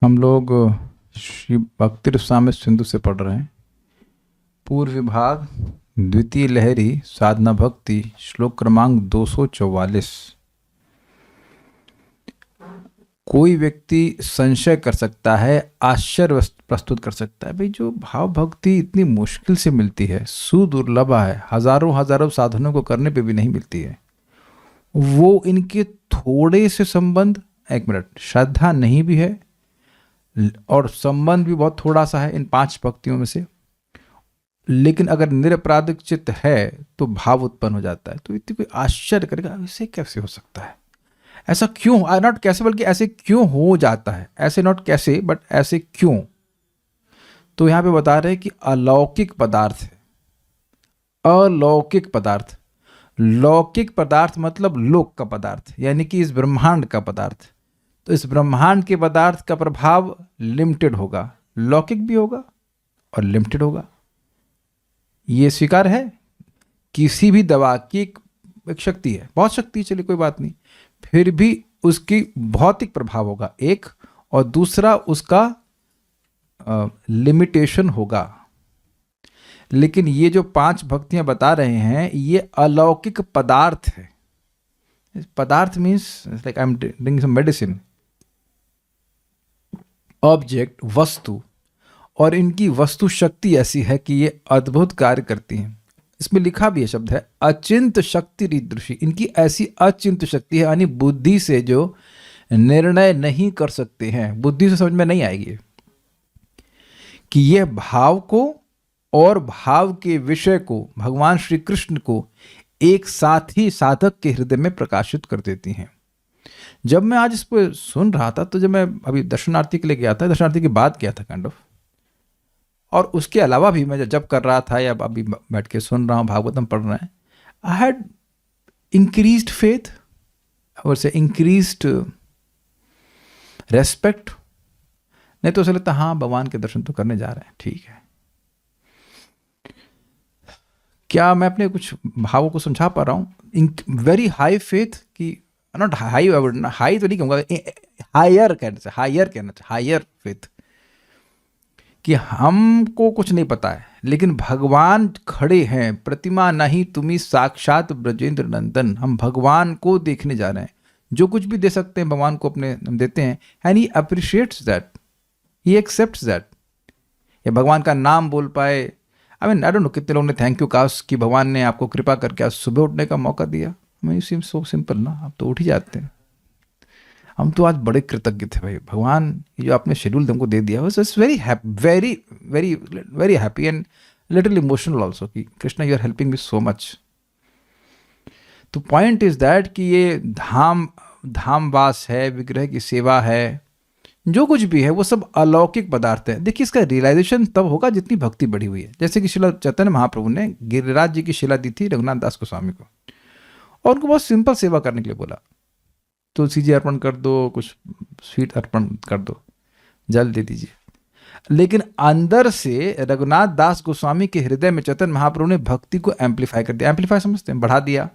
हम लोग श्री भक्ति रसामृत सिंधु से पढ़ रहे हैं। पूर्व विभाग द्वितीय लहरी साधना भक्ति श्लोक क्रमांक 244। कोई व्यक्ति संशय कर सकता है, आश्चर्य प्रस्तुत कर सकता है, भाई जो भाव भक्ति इतनी मुश्किल से मिलती है, सुदुर्लभ है, हजारों हजारों साधनों को करने पे भी नहीं मिलती है, वो इनके थोड़े से संबंध, एक मिनट, श्रद्धा नहीं भी है और संबंध भी बहुत थोड़ा सा है इन 5 भक्तियों में से, लेकिन अगर निरपराधिक चित्त है तो भाव उत्पन्न हो जाता है। तो इतनी कोई आश्चर्य करेगा, ऐसे कैसे हो सकता है, ऐसा क्यों, नॉट कैसे बल्कि ऐसे क्यों हो जाता है, ऐसे नॉट कैसे बट ऐसे क्यों। तो यहां पे बता रहे हैं कि अलौकिक पदार्थ है। अलौकिक पदार्थ, लौकिक पदार्थ मतलब लोक का पदार्थ, यानी कि इस ब्रह्मांड का पदार्थ। तो इस ब्रह्मांड के पदार्थ का प्रभाव लिमिटेड होगा, लौकिक भी होगा और लिमिटेड होगा। ये स्वीकार है। किसी भी दवा की एक शक्ति है, बहुत शक्ति, चलिए कोई बात नहीं, फिर भी उसकी भौतिक प्रभाव होगा एक, और दूसरा उसका लिमिटेशन होगा। लेकिन ये जो 5 भक्तियां बता रहे हैं ये अलौकिक पदार्थ है। पदार्थ means like I am drinking some medicine, object, वस्तु, और इनकी वस्तु शक्ति ऐसी है कि ये अद्भुत कार्य करती हैं। इसमें लिखा भी है, शब्द है अचिंत शक्ति रीदृषि। इनकी ऐसी अचिंत शक्ति है, यानी बुद्धि से जो निर्णय नहीं कर सकते हैं, बुद्धि से समझ में नहीं आएगी कि यह भाव को और भाव के विषय को, भगवान श्री कृष्ण को एक साथ ही साधक के हृदय में प्रकाशित कर देती हैं। जब मैं आज इस पर सुन रहा था, तो जब मैं अभी दर्शनार्थी के लिए गया था, दर्शनार्थी के बाद किया था काइंड ऑफ, और उसके अलावा भी मैं जब कर रहा था या अभी बैठ के सुन रहा हूँ, भागवतम पढ़ रहे हैं, आई हैड इंक्रीज्ड फेथ और से इंक्रीज्ड रेस्पेक्ट। नहीं तो ऐसा लगता हाँ भगवान के दर्शन तो करने जा रहे हैं, ठीक है। क्या मैं अपने कुछ भावों को समझा पा रहा हूँ? वेरी हाई फेथ की, नॉट हाई, हाई तो नहीं कहूँगा, हायर कहना चाहिए, हायर फेथ, कि हमको कुछ नहीं पता है लेकिन भगवान खड़े हैं, प्रतिमा नहीं तुम्ही साक्षात ब्रजेंद्र नंदन, हम भगवान को देखने जा रहे हैं। जो कुछ भी दे सकते हैं भगवान को अपने हम देते हैं, and he appreciates that, he accepts that. या भगवान का नाम बोल पाए, I mean I don't know कितने लोगों ने थैंक यू कहा कि भगवान ने आपको कृपा करके आज सुबह उठने का मौका दिया। I mean seam so simple ना, आप तो उठ ही जाते हैं। हम तो आज बड़े कृतज्ञ थे भाई, भगवान ये जो आपने शेड्यूल हमको दे दिया, it's very very very very happy and little emotional also कि Krishna you are helping me so much. तो पॉइंट इज दैट कि ये धामवास है, विग्रह की सेवा है, जो कुछ भी है वो सब अलौकिक पदार्थ है। देखिए इसका रियलाइजेशन तब होगा जितनी भक्ति बढ़ी हुई है। जैसे कि श्रील चैतन्य महाप्रभु ने गिरिराज जी की शिला दी थी रघुनाथ दास गोस्वामी को, और उनको बहुत सिंपल सेवा करने के लिए बोला, तुलसी जी अर्पण कर दो, कुछ स्वीट अर्पण कर दो, जल दे दीजिए। लेकिन अंदर से रघुनाथ दास गोस्वामी के हृदय में चैतन्य महाप्रभु ने भक्ति को एम्पलीफाई कर दिया, एम्पलीफाई समझते हैं, बढ़ा दिया।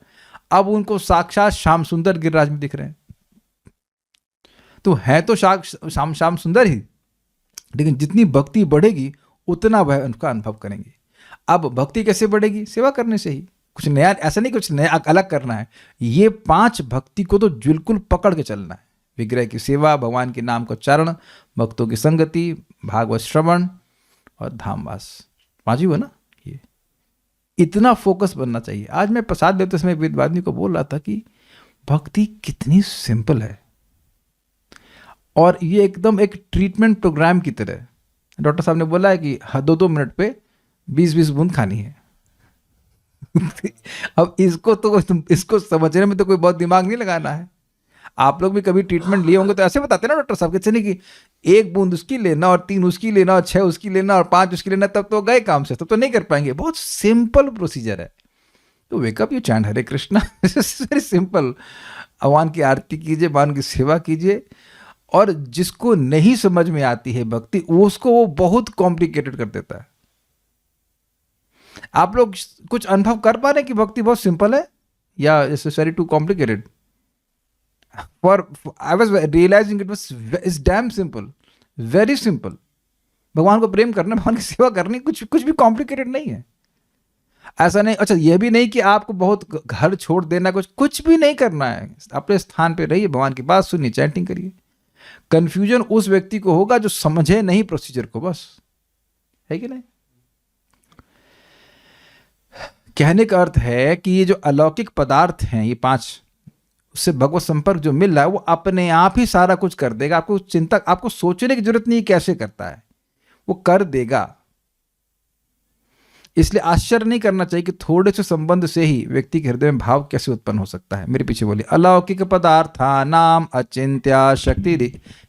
अब उनको साक्षात श्याम सुंदर गिरिराज में दिख रहे हैं। तो है तो श्याम सुंदर ही, लेकिन जितनी भक्ति बढ़ेगी उतना वह उनका अनुभव करेंगे। अब भक्ति कैसे बढ़ेगी? सेवा करने से ही। कुछ नया, ऐसा नहीं कुछ नया अलग करना है, ये 5 भक्ति को तो बिल्कुल पकड़ के चलना है। विग्रह की सेवा, भगवान के नाम को उच्चारण, भक्तों की संगति, भागवत श्रवण और धामवास, 5 ही हुआ ना। ये इतना फोकस बनना चाहिए। आज मैं प्रसाद देते समय विद्वानी को बोल रहा था कि भक्ति कितनी सिंपल है, और ये एकदम एक ट्रीटमेंट प्रोग्राम की तरह। डॉक्टर साहब ने बोला है कि 2-2 मिनट पे 20-20 बूंद खानी है। अब इसको समझने में तो कोई बहुत दिमाग नहीं लगाना है। आप लोग भी कभी ट्रीटमेंट लिए होंगे तो ऐसे बताते ना डॉक्टर साहब, कैसे नहीं कि 1 बूंद उसकी लेना और 3 उसकी लेना और 6 उसकी लेना और 5 उसकी लेना, तब तो गए काम से, तब तो नहीं कर पाएंगे। बहुत सिंपल प्रोसीजर है। तो wake up you chant Hare Krishna, very simple. भगवान की आरती कीजिए, भगवान की सेवा कीजिए, और जिसको नहीं समझ में आती है भक्ति, उसको वो बहुत कॉम्प्लिकेटेड कर देता है। आप लोग कुछ अनुभव कर पा रहे हैं कि भक्ति बहुत सिंपल है या it's very too complicated? For I was realising it was it's damn simple, very simple. भगवान को प्रेम करना, भगवान की सेवा करनी, कुछ भी कॉम्प्लिकेटेड नहीं है। ऐसा नहीं, अच्छा ये भी नहीं कि आपको बहुत घर छोड़ देना, कुछ भी नहीं करना है। अपने स्थान पे रहिए, भगवान की बात सुनिए, चैंटिंग करिए। कंफ्यूजन उस व्यक्ति को होगा जो समझे नहीं प्रोसीजर को, बस, है कि नहीं। कहने का अर्थ है कि ये जो अलौकिक पदार्थ हैं, ये 5, उससे भगवत संपर्क जो मिल रहा है वो अपने आप ही सारा कुछ कर देगा। आपको चिंता, आपको सोचने की जरूरत नहीं कैसे करता है, वो कर देगा। इसलिए आश्चर्य नहीं करना चाहिए कि थोड़े से संबंध से ही व्यक्ति के हृदय में भाव कैसे उत्पन्न हो सकता है। मेरे पीछे बोलिए, अलौकिक पदार्थानाम अचिंत्या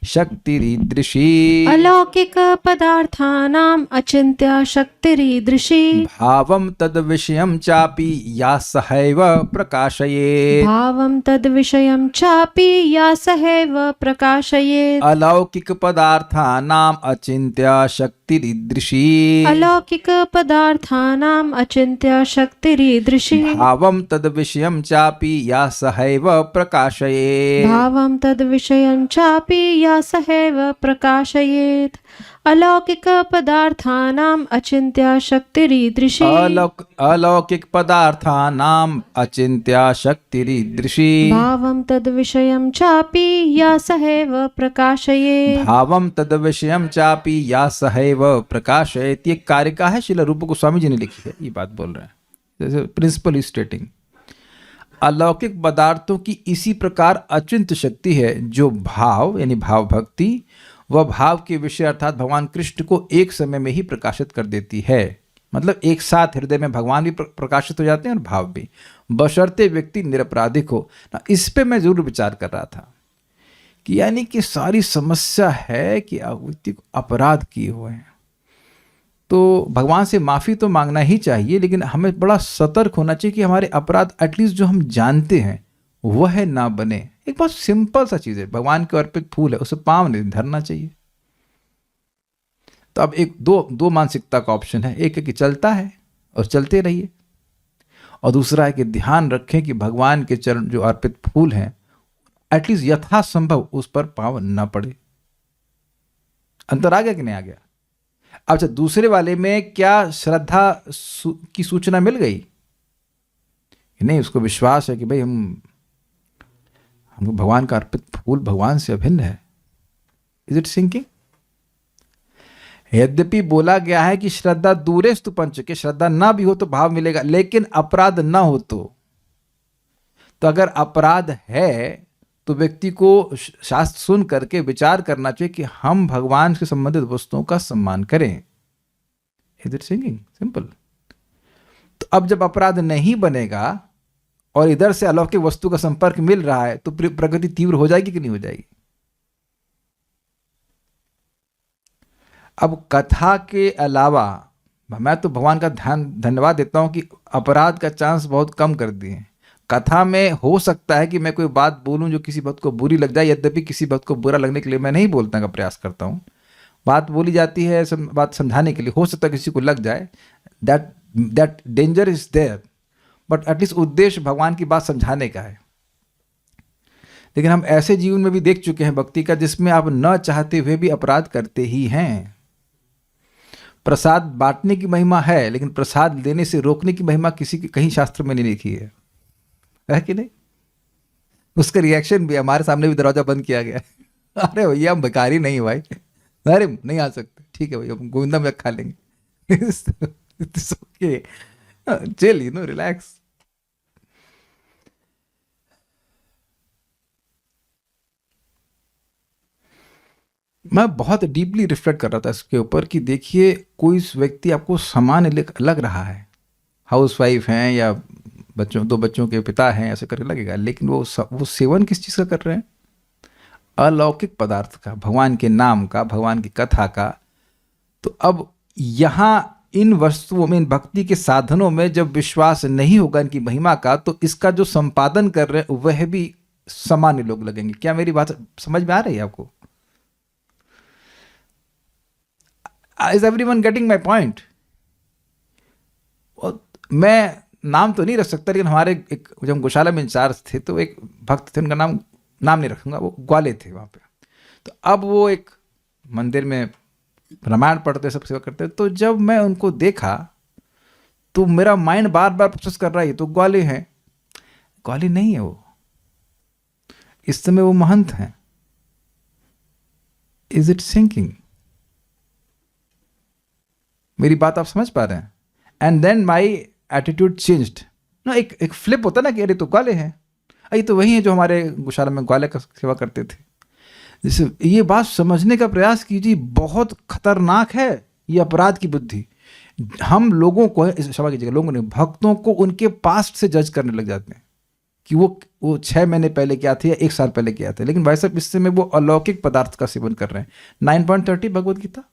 शक्तिरीदृशी। अलौकिक पदार्थानाम अचिंत्या शक्तिरीदृशी। भावम तद विषयम चापि या सहैव प्रकाशयेत्। भावम तद विषयम चापि या सहैव प्रकाशयेत्। अलौकिक पदार्थानाम अचिंत्या शक्तिरीदृशी। अलौकिक पदार्थानाम अचिंत्या शक्तिरीदृशी। भावम तद विषयम चापि या सहैव प्रकाशयेत्। भावम तद विषयं चापि या सहैव प्रकाशयेत्। अलौकिक पदार्थानाम अचिंत्या शक्तिरीदृशी। अलौकिक पदार्थानाम अचिंत्या शक्तिरीदृशी। भावं तद विषयं चापि या सहैव प्रकाशयेत्। भावम तद विषयम चापि या सहैव प्रकाशयेत्। ये कारिका है, श्रील रूप गोस्वामी जी ने लिखी है, ये बात बोल रहे हैं। जैसे प्रिंसिपल इज स्टेटिंग, अलौकिक पदार्थों की इसी प्रकार अचिंत्य शक्ति है जो भाव यानी भाव भक्ति व भाव के विषय अर्थात भगवान कृष्ण को एक समय में ही प्रकाशित कर देती है। मतलब एक साथ हृदय में भगवान भी प्रकाशित हो जाते हैं और भाव भी, बशर्ते व्यक्ति निरपराधिक हो ना। इस पे मैं जरूर विचार कर रहा था कि यानी कि सारी समस्या है कि व्यक्ति को अपराध किए हुए हैं, तो भगवान से माफ़ी तो मांगना ही चाहिए, लेकिन हमें बड़ा सतर्क होना चाहिए कि हमारे अपराध एटलीस्ट जो हम जानते हैं वह ना बने। एक बहुत सिंपल सा चीज़ है, भगवान के अर्पित फूल है, उसे पाँव नहीं धरना चाहिए। तो अब एक दो मानसिकता का ऑप्शन है, एक है कि चलता है और चलते रहिए, और दूसरा है कि ध्यान रखें कि भगवान के चरण जो अर्पित फूल हैं एटलीस्ट यथासंभव उस पर पाँव न पड़े। अंतर आ गया कि नहीं आ गया? अच्छा, दूसरे वाले में क्या श्रद्धा की सूचना मिल गई? नहीं, उसको विश्वास है कि भाई हमको भगवान का अर्पित फूल भगवान से अभिन्न है। Is it sinking? यद्यपि बोला गया है कि श्रद्धा दूरेस्तु पंचके, श्रद्धा ना भी हो तो भाव मिलेगा, लेकिन अपराध ना हो तो अगर अपराध है तो व्यक्ति को शास्त्र सुन करके विचार करना चाहिए कि हम भगवान से संबंधित वस्तुओं का सम्मान करें। Is it sinking? सिंपल। तो अब जब अपराध नहीं बनेगा और इधर से अलौकिक वस्तु का संपर्क मिल रहा है तो प्रगति तीव्र हो जाएगी कि नहीं हो जाएगी? अब कथा के अलावा मैं तो भगवान का धन्यवाद देता हूं कि अपराध का चांस बहुत कम कर दिए हैं। कथा में हो सकता है कि मैं कोई बात बोलूं जो किसी बात को बुरी लग जाए, यद्यपि किसी बात को बुरा लगने के लिए मैं नहीं बोलने का प्रयास करता हूं। बात बोली जाती है बात समझाने के लिए, हो सकता है किसी को लग जाए, that danger is there, but at least उद्देश्य भगवान की बात समझाने का है। लेकिन हम ऐसे जीवन में भी देख चुके हैं भक्ति का जिसमें आप न चाहते हुए भी अपराध करते ही हैं। प्रसाद बांटने की महिमा है, लेकिन प्रसाद लेने से रोकने की महिमा किसी की कहीं शास्त्र में नहीं लिखी है कि नहीं? उसका रिएक्शन भी हमारे सामने भी दरवाजा बंद किया गया। अरे भैया हम भिखारी नहीं भाई, अरे नहीं आ सकते, ठीक है भैया हम गोविंदा में खा लेंगे। Okay, chill, you know, relax. मैं बहुत डीपली रिफ्लेक्ट कर रहा था इसके ऊपर कि देखिए कोई व्यक्ति आपको सामान्य लग रहा है, हाउसवाइफ हैं या दो बच्चों के पिता हैं, ऐसे करके लगेगा, लेकिन वो सेवन किस चीज़ का कर रहे हैं? अलौकिक पदार्थ का, भगवान के नाम का, भगवान की कथा का। तो अब यहाँ इन वस्तुओं में, इन भक्ति के साधनों में जब विश्वास नहीं होगा इनकी महिमा का, तो इसका जो संपादन कर रहे हैं वह भी सामान्य लोग लगेंगे। क्या मेरी बात समझ में आ रही है आपको? Is everyone getting my point? मैं नाम तो नहीं रख सकता, लेकिन हमारे एक जब हम गौशाला में इंचार्ज थे तो एक भक्त थे, उनका नाम नहीं रखूंगा, वो ग्वाले थे वहाँ पे। तो अब वो एक मंदिर में रामायण पढ़ते सब सेवा करते, तो जब मैं उनको देखा तो मेरा माइंड बार बार प्रोसेस कर रहा है ये तो ग्वाले हैं। ग्वाले नहीं है वो, इस समय वो महंत हैं। Is it sinking? मेरी बात आप समझ पा रहे हैं? And then my attitude changed ना। एक फ्लिप होता ना कि अरे तो ग्वाले हैं, अरे तो वही है जो हमारे गौशाला में ग्वाले का सेवा करते थे। जैसे ये बात समझने का प्रयास कीजिए, बहुत खतरनाक है ये अपराध की बुद्धि। हम लोगों को, क्षमा कीजिएगा, लोगों ने, भक्तों को उनके पास्ट से जज करने लग जाते हैं कि वो 6 महीने पहले क्या थे या 1 साल पहले क्या थे। लेकिन भाई साहब इस समय वो अलौकिक पदार्थ का सेवन कर रहे हैं। 9.30 भगवत गीता।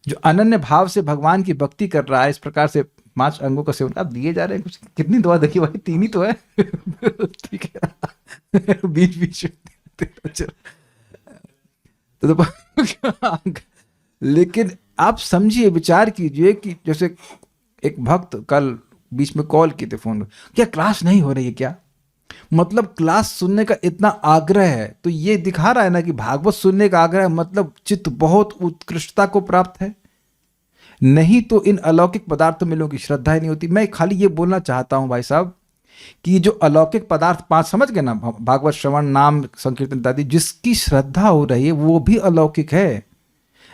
जो अनन्य भाव से भगवान की भक्ति कर रहा है, इस प्रकार से 5 अंगों का सेवन आप दिए जा रहे हैं। कुछ कितनी दवा देखिए भाई, 3 ही तो है। ठीक है, बीच बीच तो लेकिन आप समझिए, विचार कीजिए कि जैसे एक भक्त कल बीच में कॉल किए थे फोन, क्या क्लास नहीं हो रही है क्या? मतलब क्लास सुनने का इतना आग्रह है, तो ये दिखा रहा है ना कि भागवत सुनने का आग्रह मतलब चित्त बहुत उत्कृष्टता को प्राप्त है। नहीं तो इन अलौकिक पदार्थों में लोगों की श्रद्धा ही नहीं होती। मैं खाली ये बोलना चाहता हूं भाई साहब कि जो अलौकिक पदार्थ 5 समझ गए ना, भागवत श्रवण, नाम संकीर्तन इत्यादि, जिसकी श्रद्धा हो रही है वो भी अलौकिक है।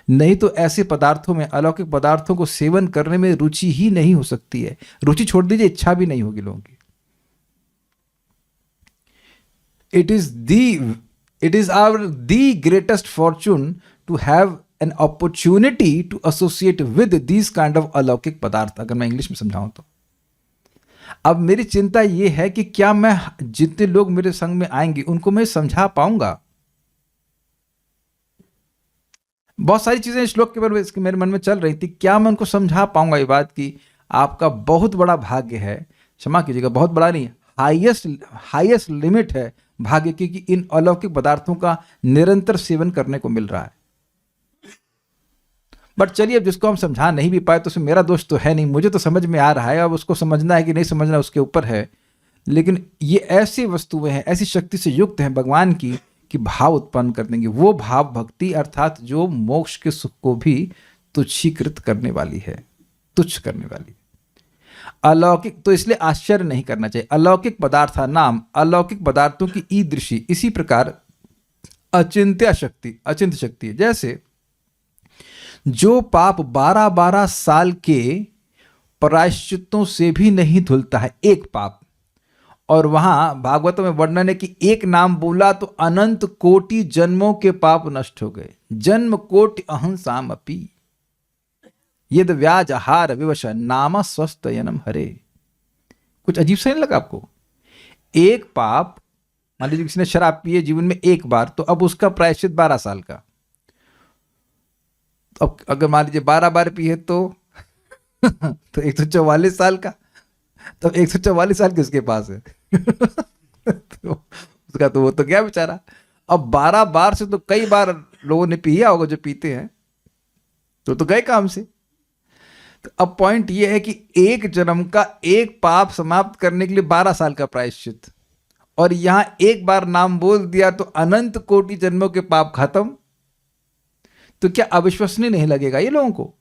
नहीं तो ऐसे पदार्थों में, अलौकिक पदार्थों को सेवन करने में रुचि ही नहीं हो सकती है। रुचि छोड़ दीजिए, इच्छा भी नहीं होगी लोगों की। It is our the greatest fortune to have an opportunity to associate with these kind of अलौकिक पदार्थ, अगर मैं इंग्लिश में समझाऊं तो। अब मेरी चिंता यह है कि क्या मैं जितने लोग मेरे संग में आएंगे उनको मैं समझा पाऊंगा। बहुत सारी चीजें श्लोक के बारे में मेरे मन में चल रही थी, क्या मैं उनको समझा पाऊंगा ये बात कि आपका बहुत बड़ा भाग्य है, क्षमा कीजिएगा बहुत बड़ा नहीं, हाईएस्ट लिमिट है भाग्य की, कि इन अलौकिक पदार्थों का निरंतर सेवन करने को मिल रहा है। बट चलिए, अब जिसको हम समझा नहीं भी पाए तो उसमें मेरा दोष तो है नहीं, मुझे तो समझ में आ रहा है, अब उसको समझना है कि नहीं समझना उसके ऊपर है। लेकिन ये ऐसी वस्तुएं हैं, ऐसी शक्ति से युक्त हैं भगवान की, कि भाव उत्पन्न कर देंगे। वो भाव भक्ति अर्थात जो मोक्ष के सुख को भी तुच्छीकृत करने वाली है, तुच्छ करने वाली। अलौकिक तो इसलिए आश्चर्य नहीं करना चाहिए। अलौकिक पदार्थ नाम अलौकिक पदार्थों की ईदृशी, इसी प्रकार अचिंत्य शक्ति है। जैसे जो पाप 12-12 साल के प्रायश्चितों से भी नहीं धुलता है, एक पाप, और वहां भागवत में वर्णन है कि एक नाम बोला तो अनंत कोटि जन्मों के पाप नष्ट हो गए। जन्म कोटि अहंसाम अपी यद व्याज आहार विवश नाम स्वस्थयनम हरे। कुछ अजीब सा नहीं लगा आपको? एक पाप, मान लीजिए किसी ने शराब पी है जीवन में एक बार, तो अब उसका प्रायश्चित 12 साल का। तो अब अगर मान लीजिए 12 बार पी है तो 144 साल का, तब 144 साल किसके पास है? तो उसका तो वो तो क्या बेचारा। अब 12 बार से तो कई बार लोगों ने पिया होगा जो पीते हैं, तो गए काम से। तो अब पॉइंट ये है कि एक जन्म का एक पाप समाप्त करने के लिए 12 साल का प्रायश्चित, और यहां एक बार नाम बोल दिया तो अनंत कोटि जन्मों के पाप खत्म। तो क्या अविश्वसनीय नहीं लगेगा? ये लोगों को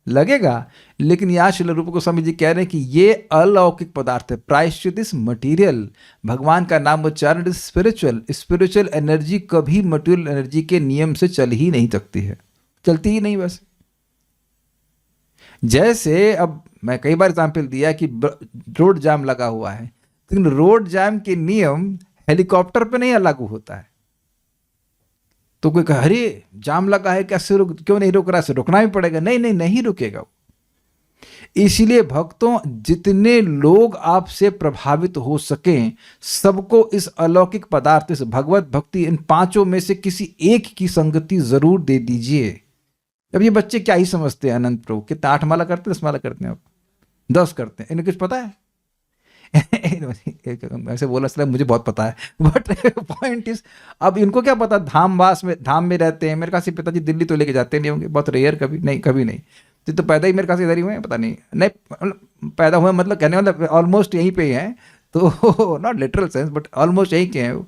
लगेगा। लेकिन यहां श्रील रूप गोस्वामी जी कह रहे हैं कि ये अलौकिक पदार्थ है। प्रायश्चित इज मटीरियल, भगवान का नाम उच्चारण इज स्पिरिचुअल एनर्जी कभी मटीरियल एनर्जी के नियम से चल ही नहीं सकती है, चलती ही नहीं। वैसे जैसे अब मैं कई बार एग्जाम्पल दिया कि रोड जाम लगा हुआ है, लेकिन रोड जाम के नियम हेलीकॉप्टर पे नहीं लागू होता है। तो कोई कहे अरे जाम लगा है, कैसे क्यों नहीं रुक रहा है, रुकना भी पड़ेगा। नहीं रुकेगा। इसीलिए भक्तों, जितने लोग आपसे प्रभावित हो सकें सबको इस अलौकिक पदार्थ, इस भगवत भक्ति, इन 5 में से किसी एक की संगति जरूर दे दीजिए। अब ये बच्चे क्या ही समझते हैं अनंत प्रभु, कितना 8 माला करते हैं, 10 माला करते हैं, आप 10 करते हैं, इन्हें कुछ पता है? ऐसे बोला सर मुझे बहुत पता है, बट पॉइंट इज, अब इनको क्या पता, धाम में रहते हैं। मेरे ख्याल से पिताजी दिल्ली तो लेके जाते नहीं होंगे, बहुत रेयर, कभी नहीं। तो पैदा ही मेरे ख्याल से इधर ही हुए हैं, पता नहीं पैदा हुए मतलब कहने वाला ऑलमोस्ट यहीं पे ही हैं, तो not literal sense but almost यहीं के हैं वो।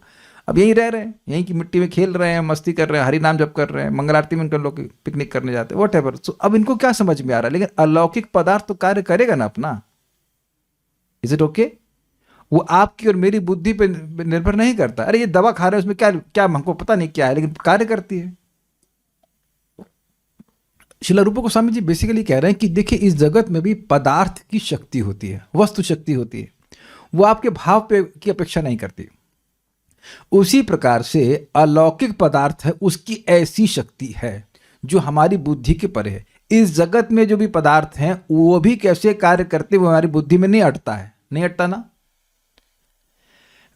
अब यहीं रह रहे हैं, यहीं की मिट्टी में खेल रहे हैं, मस्ती कर रहे हैं, हरि नाम जप कर रहे हैं, मंगल आरती में इनके लोग पिकनिक करने जाते हैं, व्हाटएवर। सो अब इनको क्या समझ में आ रहा है, लेकिन अलौकिक पदार्थ तो कार्य करेगा ना अपना। Is it okay? वो आपकी और मेरी बुद्धि पे निर्भर नहीं करता। अरे ये दवा खा रहे हैं, उसमें क्या क्या हमको पता नहीं क्या है, लेकिन कार्य करती है। श्रील रूप गोस्वामी जी बेसिकली कह रहे हैं कि देखिए, इस जगत में भी पदार्थ की शक्ति होती है, वस्तु शक्ति होती है, वो आपके भाव पे की अपेक्षा नहीं करती। उसी प्रकार से अलौकिक पदार्थ है, उसकी ऐसी शक्ति है जो हमारी बुद्धि के परे है। इस जगत में जो भी पदार्थ हैं वो भी कैसे कार्य करते हुए हमारी बुद्धि में नहीं अटता है, नहीं अटता ना।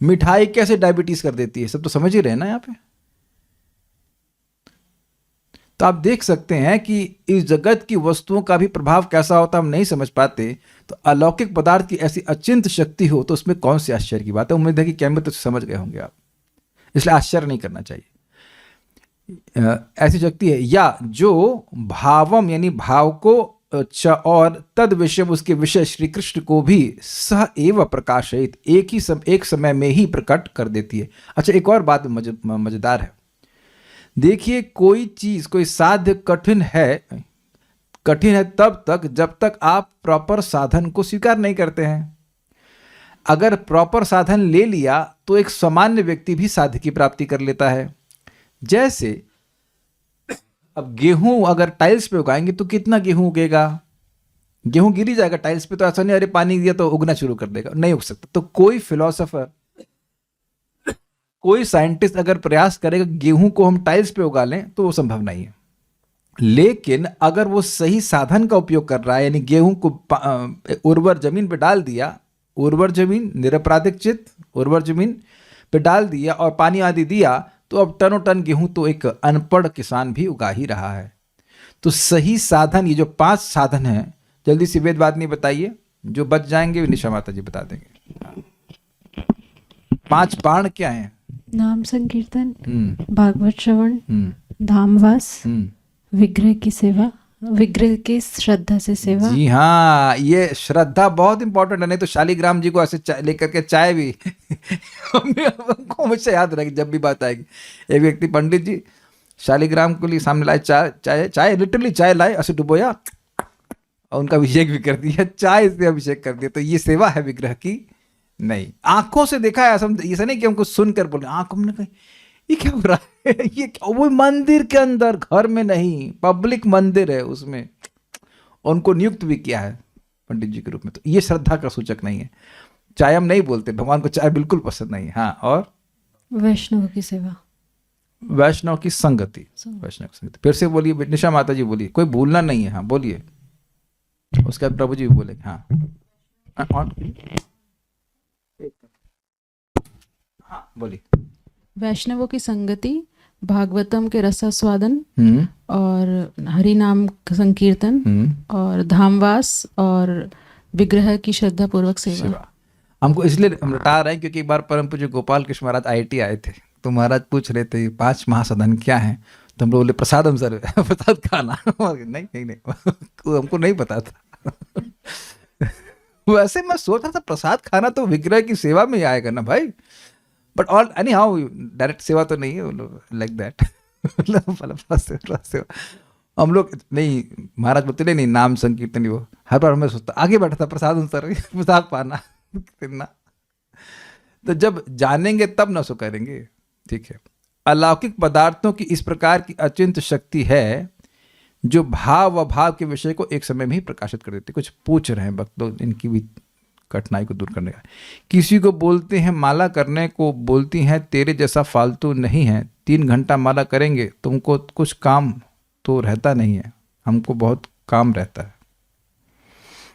मिठाई कैसे डायबिटीज कर देती है, सब तो समझ ही रहे ना यहाँ पे। तो आप देख सकते हैं कि इस जगत की वस्तुओं का भी प्रभाव कैसा होता है, हम नहीं समझ पाते। तो अलौकिक पदार्थ की ऐसी अचिंत शक्ति हो तो उसमें कौन सी आश्चर्य की बात है। उम्मीद है कि कैमरे तो समझ गए होंगे आप, इसलिए आश्चर्य नहीं करना चाहिए। ऐसी शक्ति है या जो भावम यानी भाव को और तद विषय उसके विषय श्री कृष्ण को भी सह एव प्रकाशित एक समय में ही प्रकट कर देती है। अच्छा, एक और बात मजेदार है। देखिए, कोई चीज, कोई साध्य कठिन है तब तक जब तक आप प्रॉपर साधन को स्वीकार नहीं करते हैं। अगर प्रॉपर साधन ले लिया तो एक सामान्य व्यक्ति भी साध्य की प्राप्ति कर लेता है। जैसे अब गेहूं अगर टाइल्स पे उगाएंगे तो कितना गेहूं उगेगा? गेहूं गिरी जाएगा टाइल्स पे, तो ऐसा नहीं अरे पानी दिया तो उगना शुरू कर देगा, नहीं उग सकता। तो कोई फिलोसोफर, कोई साइंटिस्ट अगर प्रयास करेगा गेहूं को हम टाइल्स पे उगा लें तो वो संभव नहीं है। लेकिन अगर वो सही साधन का उपयोग कर रहा है, यानी गेहूं को उर्वर जमीन पे डाल दिया, उर्वर जमीन, निरपराधिक चित्त, उर्वर जमीन पे डाल दिया और पानी आदि दिया, तो अब टनों टन गेहूं तो एक अनपढ़ किसान भी उगा ही रहा है। तो सही साधन, ये जो 5 साधन हैं, जल्दी से वेद वाद नहीं बताइए, जो बच जाएंगे निशा माता जी बता देंगे। 5 बाण क्या हैं? नाम संकीर्तन, भागवत श्रवण, धामवास, विग्रह की सेवा, विग्रह की श्रद्धा से सेवा। जी हाँ, ये श्रद्धा बहुत इंपॉर्टेंट है। नहीं तो शालिग्राम जी को ऐसे लेकर के चाय भी हमको हमेशा याद रहेगी जब भी बात आएगी। एक व्यक्ति पंडित जी शालिग्राम को लिए सामने लाए, चाय लिटरली चाय लाए, ऐसे डुबोया और उनका अभिषेक भी कर दिया, चाय से अभिषेक कर दिया। तो ये सेवा है विग्रह की नहीं। आंखों से देखा है, ऐसा नहीं कि हमको सुनकर बोले, आंखों में कहीं ये क्या हो रहा है, ये क्या, वो मंदिर के अंदर, घर में नहीं, पब्लिक मंदिर है उसमें, उनको नियुक्त भी किया है पंडित जी के रूप में। तो ये श्रद्धा का सूचक नहीं है। चाय हम नहीं बोलते, भगवान को चाय बिल्कुल पसंद नहीं है। हाँ, और वैष्णव की सेवा, वैष्णव की संगति, वैष्णव की संगति। फिर से बोलिए निशा माता जी, बोलिए, कोई भूलना नहीं है। हाँ बोलिए, उसके बाद प्रभु जी भी बोलेंगे। हाँ, और हाँ बोलिए। वैष्णवों की संगति, भागवतम के रसास्वादन और हरि नाम संकीर्तन और धामवास और विग्रह की श्रद्धा पूर्वक सेवा। हमको इसलिए हम रटा रहे हैं क्योंकि एक बार परम पूज्य गोपाल कृष्ण महाराज IIT आए थे, तो महाराज पूछ रहे थे 5 महासाधन क्या हैं। तो हम लोग बोले प्रसादम सर, प्रसाद खाना। नहीं हमको नहीं पता था। वैसे मैं सोच रहा था प्रसाद खाना तो विग्रह की सेवा में ही आएगा ना भाई, but all any how direct सेवा तो नहीं है लाइक दैट। हम लोग नहीं, महाराज बोलते नहीं नाम संकीर्तन, वो हर बार हमें सोचता आगे बैठा था प्रसाद सर, प्रसाद पाना कितना। तो जब जानेंगे तब ना सो करेंगे। ठीक है, अलौकिक पदार्थों की इस प्रकार की अचिंत शक्ति है जो भाव व भाव के विषय को एक समय में ही प्रकाशित कर देती। कुछ पूछ रहे हैं भक्त लोग, इनकी भी कठिनाई को दूर करने का। किसी को बोलते हैं माला करने को, बोलती हैं तेरे जैसा फालतू नहीं है, 3 घंटा माला करेंगे, तुमको कुछ काम तो रहता नहीं है, हमको बहुत काम रहता है।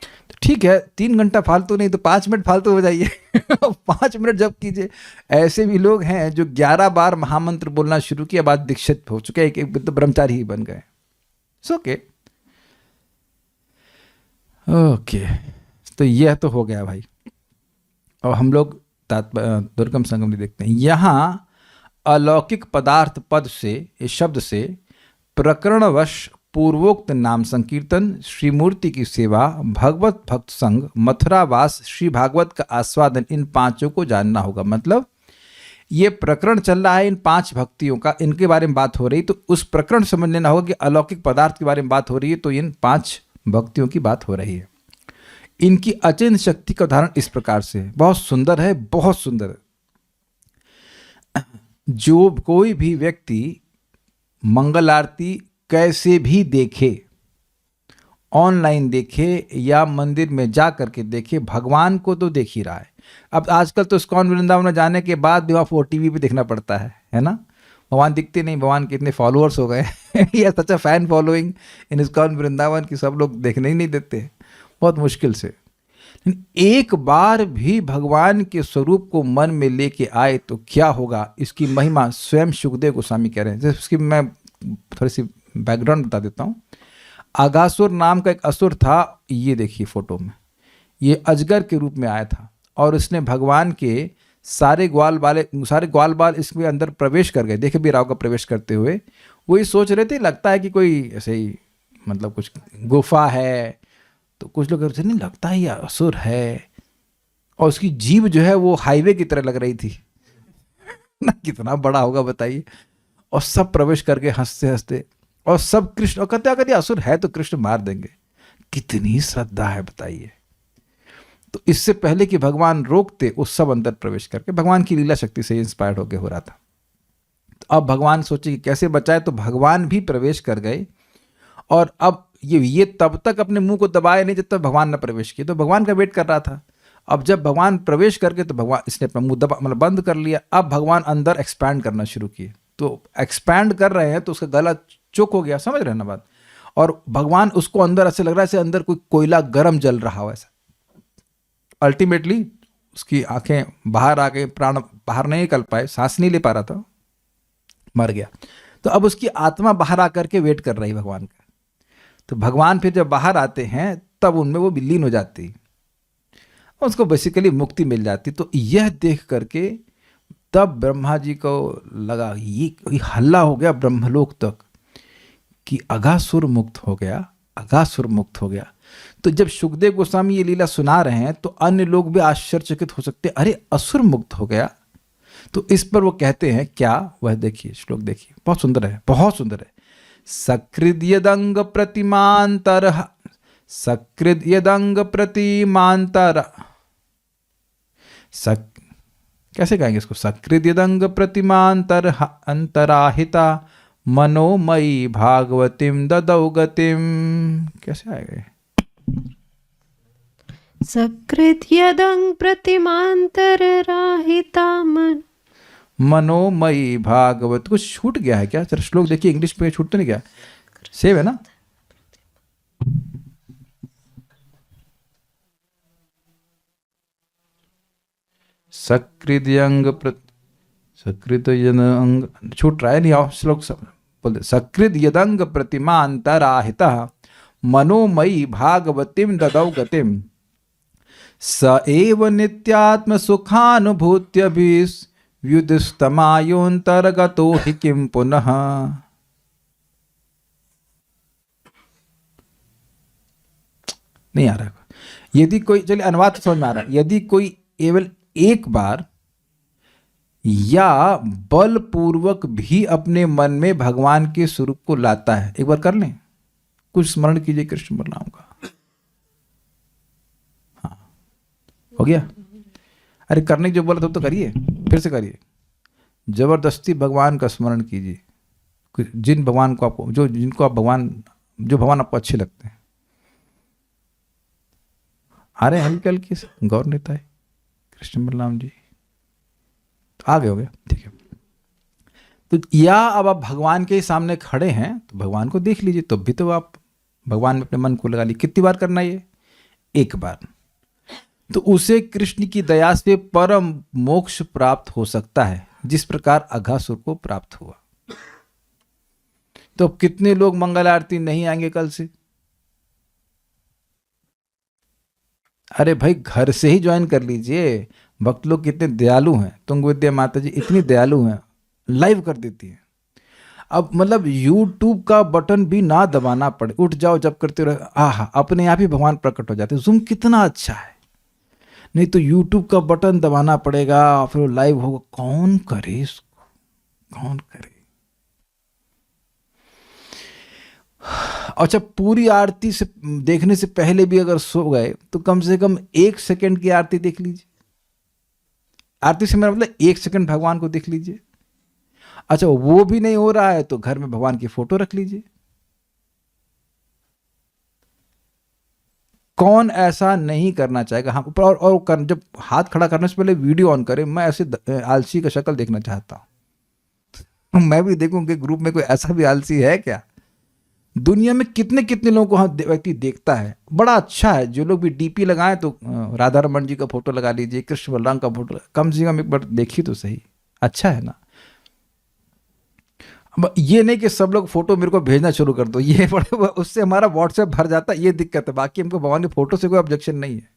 तो ठीक है, 3 घंटा फालतू नहीं तो 5 मिनट फालतू हो जाइए। 5 मिनट जब कीजिए। ऐसे भी लोग हैं जो 11 बार महामंत्र बोलना शुरू किया, बाद दीक्षित हो चुके, एक तो ब्रह्मचारी ही बन गए। ओके, तो यह तो हो गया भाई। और हम लोग दुर्गम संगम देखते हैं। यहाँ अलौकिक पदार्थ पद से, इस शब्द से प्रकरणवश पूर्वोक्त नाम संकीर्तन, श्रीमूर्ति की सेवा, भगवत भक्त संग, मथुरावास, श्री भागवत का आस्वादन, इन 5 को जानना होगा। मतलब ये प्रकरण चल रहा है इन 5 भक्तियों का, इनके बारे में बात हो रही, तो उस प्रकरण समझ लेना होगा कि अलौकिक पदार्थ के बारे में बात हो रही है, तो इन 5 भक्तियों की बात हो रही है। इनकी अचिंत्य शक्ति का उदाहरण इस प्रकार से है, बहुत सुंदर है, बहुत सुंदर है। जो कोई भी व्यक्ति मंगल आरती कैसे भी देखे, ऑनलाइन देखे या मंदिर में जा करके देखे, भगवान को तो देख ही रहा है। अब आजकल तो इस्कॉन वृंदावन में जाने के बाद भी वहाँ टीवी पे देखना पड़ता है ना। भगवान दिखते नहीं, भगवान के इतने फॉलोअर्स हो गए या such fan following in ISKCON Vrindavan की, सब लोग देखने ही नहीं देते, बहुत मुश्किल से। लेकिन एक बार भी भगवान के स्वरूप को मन में लेके आए तो क्या होगा, इसकी महिमा स्वयं शुकदेव गोस्वामी कह रहे हैं। जैसे उसकी मैं थोड़ी सी बैकग्राउंड बता देता हूँ। अगासुर नाम का एक असुर था, ये देखिए फोटो में, ये अजगर के रूप में आया था और उसने भगवान के सारे ग्वाल बाल इसके अंदर प्रवेश कर गए। देखे भी राव का प्रवेश करते हुए, वही सोच रहे थे लगता है कि कोई ऐसे ही मतलब कुछ गुफा है, तो कुछ लोग नहीं लगता है ये असुर है, और उसकी जीभ जो है वो हाईवे की तरह लग रही थी ना, कितना बड़ा होगा बताइए। और सब प्रवेश करके हंसते हंसते, और सब कृष्ण, और कहते अगर ये असुर है तो कृष्ण मार देंगे। कितनी श्रद्धा है बताइए। तो इससे पहले कि भगवान रोकते, वो सब अंदर प्रवेश करके भगवान की लीला शक्ति से इंस्पायर्ड होकर हो रहा था। तो अब भगवान सोचे कि कैसे बचाए, तो भगवान भी प्रवेश कर गए। और अब ये तब तक अपने मुंह को दबाए नहीं जब तक भगवान न प्रवेश किए, तो भगवान का वेट कर रहा था। अब जब भगवान प्रवेश करके तो भगवान इसने अपना मुंह दबा मतलब बंद कर लिया। अब भगवान अंदर एक्सपैंड करना शुरू किए, तो एक्सपैंड कर रहे हैं तो उसका गला चुक हो गया, समझ रहे हैं ना बात। और भगवान उसको अंदर ऐसे लग रहा है जैसे अंदर कोई कोयला गर्म जल रहा हो ऐसा। अल्टीमेटली उसकी आंखें बाहर आ गई, प्राण बाहर नहीं निकल पाए, सांस नहीं ले पा रहा था, मर गया। तो अब उसकी आत्मा बाहर आकर के वेट कर रही भगवान का। तो भगवान फिर जब बाहर आते हैं तब उनमें वो विलीन हो जाती, उसको बेसिकली मुक्ति मिल जाती। तो यह देख करके तब ब्रह्मा जी को लगा, ये हल्ला हो गया ब्रह्मलोक तक कि अगासुर मुक्त हो गया, अगासुर मुक्त हो गया। तो जब शुकदेव गोस्वामी ये लीला सुना रहे हैं तो अन्य लोग भी आश्चर्यचकित हो सकते, अरे असुर मुक्त हो गया। तो इस पर वो कहते हैं क्या, वह देखिए श्लोक देखिए, बहुत सुंदर है, बहुत सुंदर है। सकृद यदंग प्रतिमांतर, सकृद यदंग प्रतिमांतर, कैसे गाएंगे इसको, सकृद यदंग प्रतिमांतर अंतराहिता मनोमयी भागवतीम ददौ गतिम, कैसे आएगा, सकृत यदंग प्रतिमांतरराहिता मनोमयी भागवत। कुछ छूट गया है क्या, जरा श्लोक देखिए, इंग्लिश में छूट तो नहीं गया, सेव है ना। सकृत यदंग छूट रहा है, नहीं आओ श्लोक सब बोलते। सकृत यदंग प्रतिमा अंतराहिता मनोमयी भागवतीम ददौ गतिम स एव नित्यात्म सुखानुभूत्य व्युदिस्तमायोन्तर्गतो हि किं पुनः। नहीं आ रहा, यदि कोई, चलिए अनुवाद तो समझ में आ रहा है, यदि कोई केवल एक बार या बलपूर्वक भी अपने मन में भगवान के स्वरूप को लाता है, एक बार कर लें, कुछ स्मरण कीजिए कृष्ण बलराम का, हाँ हो गया। अरे करने की जो बोला तो करिए, फिर से करिए, जबरदस्ती भगवान का स्मरण कीजिए, जिन भगवान को आपको, जिनको आप भगवान, जो भगवान आपको अच्छे लगते हैं। आ रहे हल्के हल्के से गौर नेता है कृष्ण बलराम जी, तो आगे हो गया, ठीक है। तो या अब आप भगवान के सामने खड़े हैं तो भगवान को देख लीजिए, तो भी तो आप भगवान में अपने मन को लगा लीजिए। कितनी बार करना ये, एक बार, तो उसे कृष्ण की दया से परम मोक्ष प्राप्त हो सकता है, जिस प्रकार अघासुर को प्राप्त हुआ। तो कितने लोग मंगल आरती नहीं आएंगे कल से? अरे भाई घर से ही ज्वाइन कर लीजिए, भक्त लोग कितने दयालु हैं, तुंग विद्या माता जी इतनी दयालु हैं, लाइव कर देती है। अब मतलब YouTube का बटन भी ना दबाना पड़े, उठ जाओ जब करते रहो, आहा अपने आप ही भगवान प्रकट हो जाते हैं। जूम कितना अच्छा है, नहीं तो यूट्यूब का बटन दबाना पड़ेगा, फिर वो लाइव होगा। कौन करे इसको, कौन करे? अच्छा, पूरी आरती से देखने से पहले भी अगर सो गए तो कम से कम 1 सेकंड की आरती देख लीजिए। आरती से मेरा मतलब 1 सेकंड भगवान को देख लीजिए। अच्छा, वो भी नहीं हो रहा है तो घर में भगवान की फोटो रख लीजिए। कौन ऐसा नहीं करना चाहेगा? हाँ, और जब हाथ खड़ा करने से पहले वीडियो ऑन करें। मैं ऐसे आलसी का शक्ल देखना चाहता हूं। मैं भी देखूं कि ग्रुप में कोई ऐसा भी आलसी है क्या? दुनिया में कितने कितने लोगों को व्यक्ति देखता है। बड़ा अच्छा है जो लोग भी डीपी लगाएं तो राधा रमन जी का फोटो लगा लीजिए, कृष्ण बलराम का फोटो, कम से कम एक बार देखिए तो सही। अच्छा है ना? ये नहीं कि सब लोग फोटो मेरे को भेजना शुरू कर दो, ये बड़े उससे हमारा व्हाट्सएप भर जाता है, ये दिक्कत है। बाकी हमको भगवान की फोटो से कोई ऑब्जेक्शन नहीं है।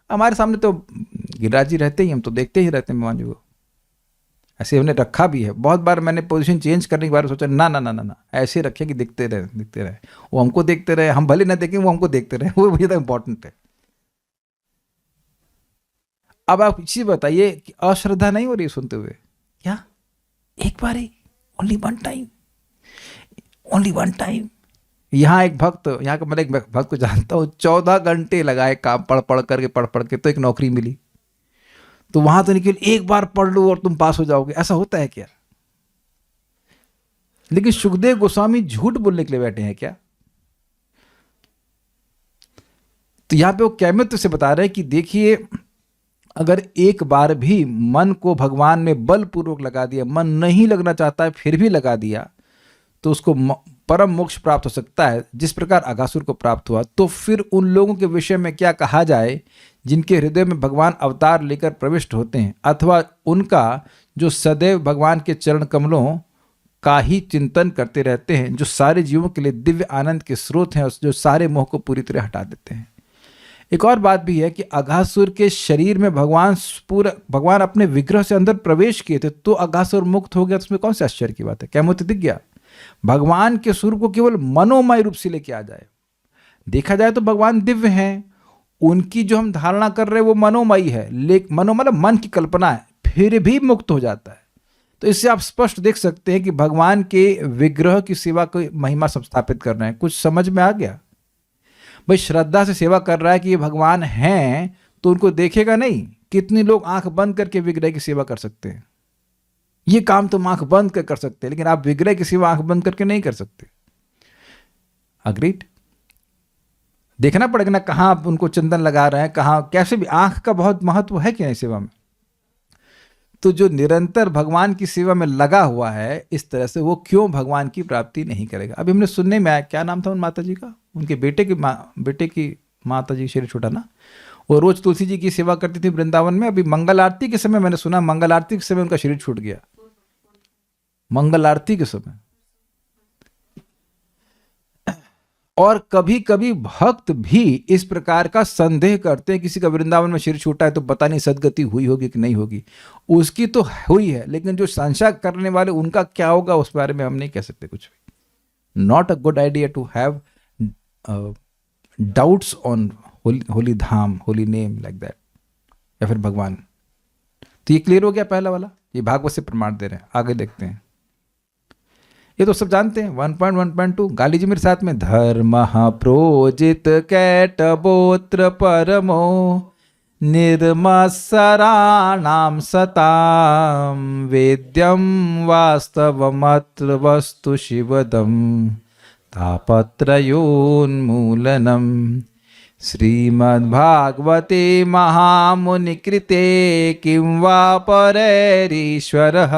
हमारे सामने तो गिरिराज जी रहते ही, हम तो देखते ही रहते हैं भगवान जी को। ऐसे हमने रखा भी है। बहुत बार मैंने पोजीशन चेंज करने के बारे में सोचा, ना ना ना ना ना, ऐसे रखे कि दिखते रहे। वो हमको देखते रहे, हम भले ना देखें, वो हमको देखते रहे, वो ज़्यादा इंपॉर्टेंट है। अब आप चीज बताइए कि अश्रद्धा नहीं हो रही सुनते हुए? क्या एक बार ही, ओनली वन टाइम। यहाँ एक भक्त, यहाँ का मैं एक भक्त को जानता हूँ, 14 घंटे लगाए काम पढ़ पढ़ के तो एक नौकरी मिली। तो वहां तो निकल एक बार पढ़ लो और तुम पास हो जाओगे, ऐसा होता है क्या? लेकिन सुखदेव गोस्वामी झूठ बोलने के लिए बैठे हैं क्या? तो यहां पे वो कैमित्व से बता रहे हैं कि देखिए, अगर एक बार भी मन को भगवान में बलपूर्वक लगा दिया, मन नहीं लगना चाहता है फिर भी लगा दिया, तो उसको परम मोक्ष प्राप्त हो सकता है, जिस प्रकार अघासुर को प्राप्त हुआ। तो फिर उन लोगों के विषय में क्या कहा जाए जिनके हृदय में भगवान अवतार लेकर प्रविष्ट होते हैं, अथवा उनका जो सदैव भगवान के चरण कमलों का ही चिंतन करते रहते हैं, जो सारे जीवों के लिए दिव्य आनंद के स्रोत हैं और जो सारे मोह को पूरी तरह हटा देते हैं। एक और बात भी है कि अघासुर के शरीर में भगवान अपने विग्रह से अंदर प्रवेश किए थे, तो अघासुर मुक्त हो गया, तो उसमें कौन सा आश्चर्य की बात है? क्या मोती दिख गया? भगवान के स्वरूप को केवल मनोमय रूप से लेके आ जाए। देखा जाए तो भगवान दिव्य हैं, उनकी जो हम धारणा कर रहे हैं वो मनोमयी है, लेकिन मनो मतलब मन की कल्पना है, फिर भी मुक्त हो जाता है। तो इससे आप स्पष्ट देख सकते हैं कि भगवान के विग्रह की सेवा को महिमा स्थापित कर रहे हैं। कुछ समझ में आ गया? भाई श्रद्धा से सेवा कर रहा है कि ये भगवान हैं, तो उनको देखेगा नहीं। कितने लोग आंख बंद करके विग्रह की सेवा कर सकते हैं? ये काम तुम आंख बंद कर सकते हैं, लेकिन आप विग्रह की सेवा आंख बंद करके नहीं कर सकते। अग्रीड? देखना पड़ेगा ना कहाँ आप उनको चंदन लगा रहे हैं, कहाँ कैसे भी। आंख का बहुत महत्व है कि नहीं सेवा में? तो जो निरंतर भगवान की सेवा में लगा हुआ है इस तरह से, वो क्यों भगवान की प्राप्ति नहीं करेगा? अभी हमने सुनने में आया, क्या नाम था उन माता जी का? उनके बेटे की माता जी शरीर छूटा ना। वो रोज तुलसी जी की सेवा करती थी वृंदावन में। अभी मंगल आरती के समय मैंने सुना, मंगल आरती के समय उनका शरीर छूट गया। मंगल आरती के समय। और कभी कभी भक्त भी इस प्रकार का संदेह करते हैं, किसी का वृंदावन में शरीर छूटा है तो पता नहीं सदगति हुई होगी कि नहीं होगी। उसकी तो हुई है, लेकिन जो संशय करने वाले उनका क्या होगा उस बारे में हम नहीं कह सकते कुछ भी। Not a good idea to have doubts on holy dham, holy name like that, या फिर भगवान। तो ये क्लियर हो गया पहला वाला। ये भागवत से प्रमाण दे रहे हैं। आगे देखते हैं। ये तो सब जानते हैं। 1.1.2 गाली जी मेरे साथ में। धर्म प्रोजित कैटबोत्र परमो निर्मत्सराणाम सताम वेद्यम वास्तवमत्र वस्तु शिवदम तापत्रयोन्मूलनम श्रीमद्भागवते महामुनिकृते किं वा परैरीश्वरः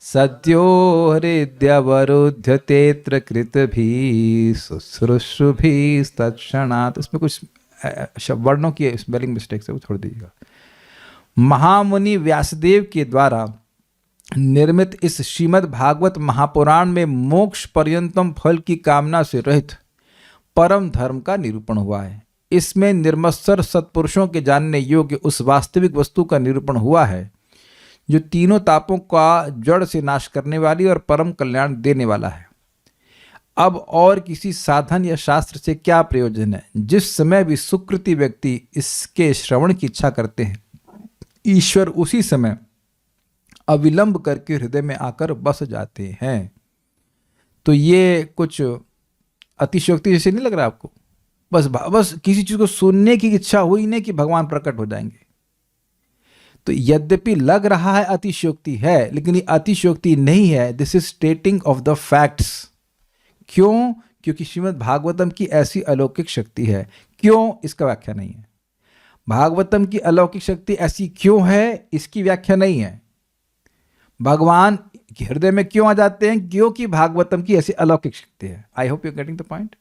सद्यो हृद्यवरुध्यतेऽत्र कृतभिः शुश्रूषुभिस्तत्क्षणात्। इसमें कुछ वर्णों की स्पेलिंग मिस्टेक है, वो छोड़ दीजिएगा। महामुनि व्यासदेव के द्वारा निर्मित इस श्रीमद् भागवत महापुराण में मोक्ष पर्यंतम फल की कामना से रहित परम धर्म का निरूपण हुआ है। इसमें निर्मत्सर सत्पुरुषों के जानने योग्य उस वास्तविक वस्तु का निरूपण हुआ है जो तीनों तापों का जड़ से नाश करने वाली और परम कल्याण देने वाला है। अब और किसी साधन या शास्त्र से क्या प्रयोजन है? जिस समय भी सुकृति व्यक्ति इसके श्रवण की इच्छा करते हैं, ईश्वर उसी समय अविलंब करके हृदय में आकर बस जाते हैं। तो ये कुछ अतिशयोक्ति जैसे नहीं लग रहा आपको? बस किसी चीज को सुनने की इच्छा हुई नहीं कि भगवान प्रकट हो जाएंगे। तो यद्यपि लग रहा है अतिशयोक्ति है, लेकिन ये अतिशयोक्ति नहीं है। This is स्टेटिंग of the facts. क्यों? क्योंकि श्रीमद् भागवतम की ऐसी अलौकिक शक्ति है। क्यों? इसका व्याख्या नहीं है। भागवतम की अलौकिक शक्ति ऐसी क्यों है, इसकी व्याख्या नहीं है। भगवान हृदय में क्यों आ जाते हैं? क्योंकि भागवतम की ऐसी अलौकिक शक्ति है। I hope you getting the point.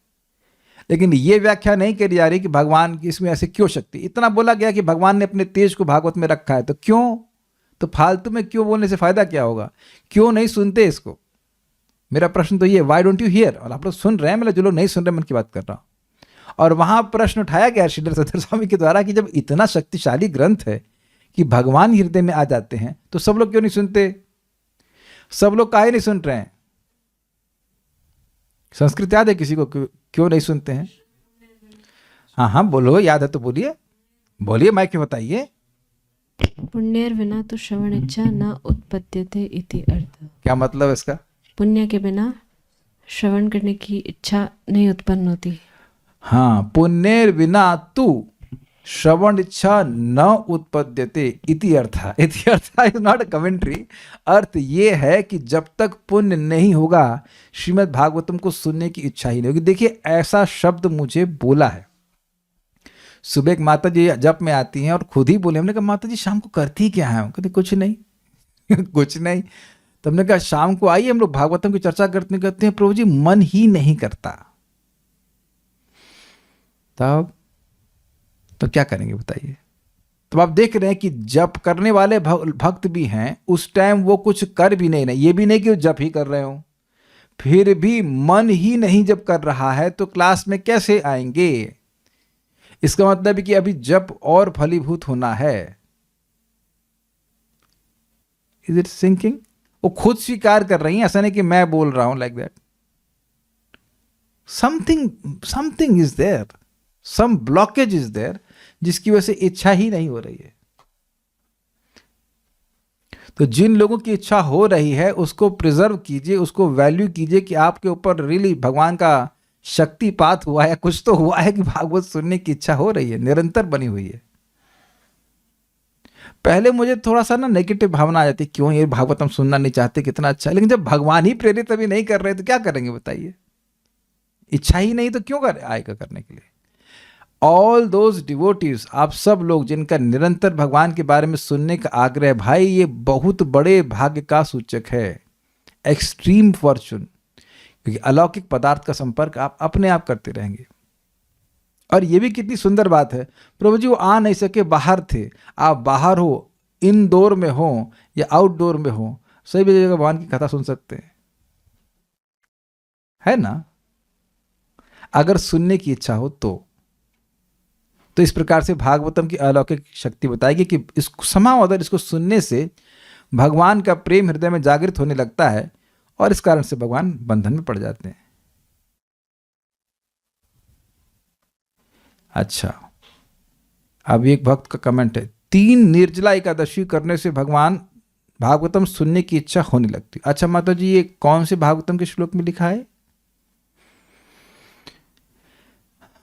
लेकिन ये व्याख्या नहीं करी जा रही कि भगवान की इसमें ऐसे क्यों शक्ति। इतना बोला गया कि भगवान ने अपने तेज को भागवत में रखा है, तो क्यों? तो फालतू में क्यों बोलने से फायदा क्या होगा? क्यों नहीं सुनते इसको? मेरा प्रश्न तो ये, व्हाई डोंट यू हियर? और आप लोग सुन रहे हैं, मतलब जो लोग नहीं सुन रहे, मन की बात कर रहा हूं। और वहां प्रश्न उठाया गया श्रीधर सदर स्वामी के द्वारा कि जब इतना शक्तिशाली ग्रंथ है कि भगवान हृदय में आ जाते हैं, तो सब लोग क्यों नहीं सुनते? सब लोग काहे नहीं सुन रहे हैं? संस्कृत याद है किसी को? क्यों नहीं सुनते हैं? हाँ, बोलो, याद है तो बोलिए, माइक में बताइए। पुण्यर बिना तो श्रवण इच्छा न उत्पद्यते इति अर्थ। क्या मतलब इसका? पुण्य के बिना श्रवण करने की इच्छा नहीं उत्पन्न होती। हाँ, पुण्य बिना तू श्रवण इच्छा न उत्पद्यते इति अर्थ। इति अर्थ इज नॉट अ कमेंट्री। अर्थ ये है कि जब तक पुण्य नहीं होगा, श्रीमद् भागवतम को सुनने की इच्छा ही नहीं होगी। देखिए, ऐसा शब्द मुझे बोला है। सुबह एक माता जी जप में आती हैं और खुद ही बोले, हमने कहा माता जी शाम को करती क्या है? कहते कुछ नहीं कुछ नहीं। तो हमने कहा शाम को आइए, हम लोग भागवतम की चर्चा करते हैं। प्रभु जी मन ही नहीं करता। तब तो क्या करेंगे बताइए? तो आप देख रहे हैं कि जप करने वाले भक्त भी हैं, उस टाइम वो कुछ कर भी नहीं, ये भी नहीं कि वो जप ही कर रहे हो, फिर भी मन ही नहीं जप कर रहा है, तो क्लास में कैसे आएंगे? इसका मतलब है कि अभी जप और फलीभूत होना है। Is it sinking? वो खुद स्वीकार कर रही हैं, ऐसा नहीं कि मैं बोल रहा हूं like that. Something is there, some blockage is there, जिसकी वजह से इच्छा ही नहीं हो रही है। तो जिन लोगों की इच्छा हो रही है उसको प्रिजर्व कीजिए, उसको वैल्यू कीजिए कि आपके ऊपर रियली भगवान का शक्तिपात हुआ है, कुछ तो हुआ है कि भागवत सुनने की इच्छा हो रही है, निरंतर बनी हुई है। पहले मुझे थोड़ा सा ना नेगेटिव भावना आ जाती, क्यों ये भागवत हम सुनना नहीं चाहते, कितना अच्छा है। लेकिन जब भगवान ही प्रेरित अभी नहीं कर रहे तो क्या करेंगे बताइए? इच्छा ही नहीं तो क्यों आएगा करने के लिए? ऑल दोज डिवोटीज, आप सब लोग जिनका निरंतर भगवान के बारे में सुनने का आग्रह, भाई ये बहुत बड़े भाग्य का सूचक है, एक्सट्रीम फॉर्चून। क्योंकि अलौकिक पदार्थ का संपर्क आप अपने आप करते रहेंगे। और ये भी कितनी सुंदर बात है, प्रभु जी वो आ नहीं सके, बाहर थे, आप बाहर हो, इनडोर में हो या आउटडोर में हो, सही जगह भगवान की कथा सुन सकते हैं, है ना? अगर सुनने की इच्छा हो तो इस प्रकार से भागवतम की अलौकिक शक्ति बताएगी कि इसको समाव अगर इसको सुनने से भगवान का प्रेम हृदय में जागृत होने लगता है और इस कारण से भगवान बंधन में पड़ जाते हैं। अच्छा, अब एक भक्त का कमेंट है, 3 निर्जला एकादशी करने से भगवान भागवतम सुनने की इच्छा होने लगती। अच्छा माता जी, ये कौन से भागवतम के श्लोक में लिखा है?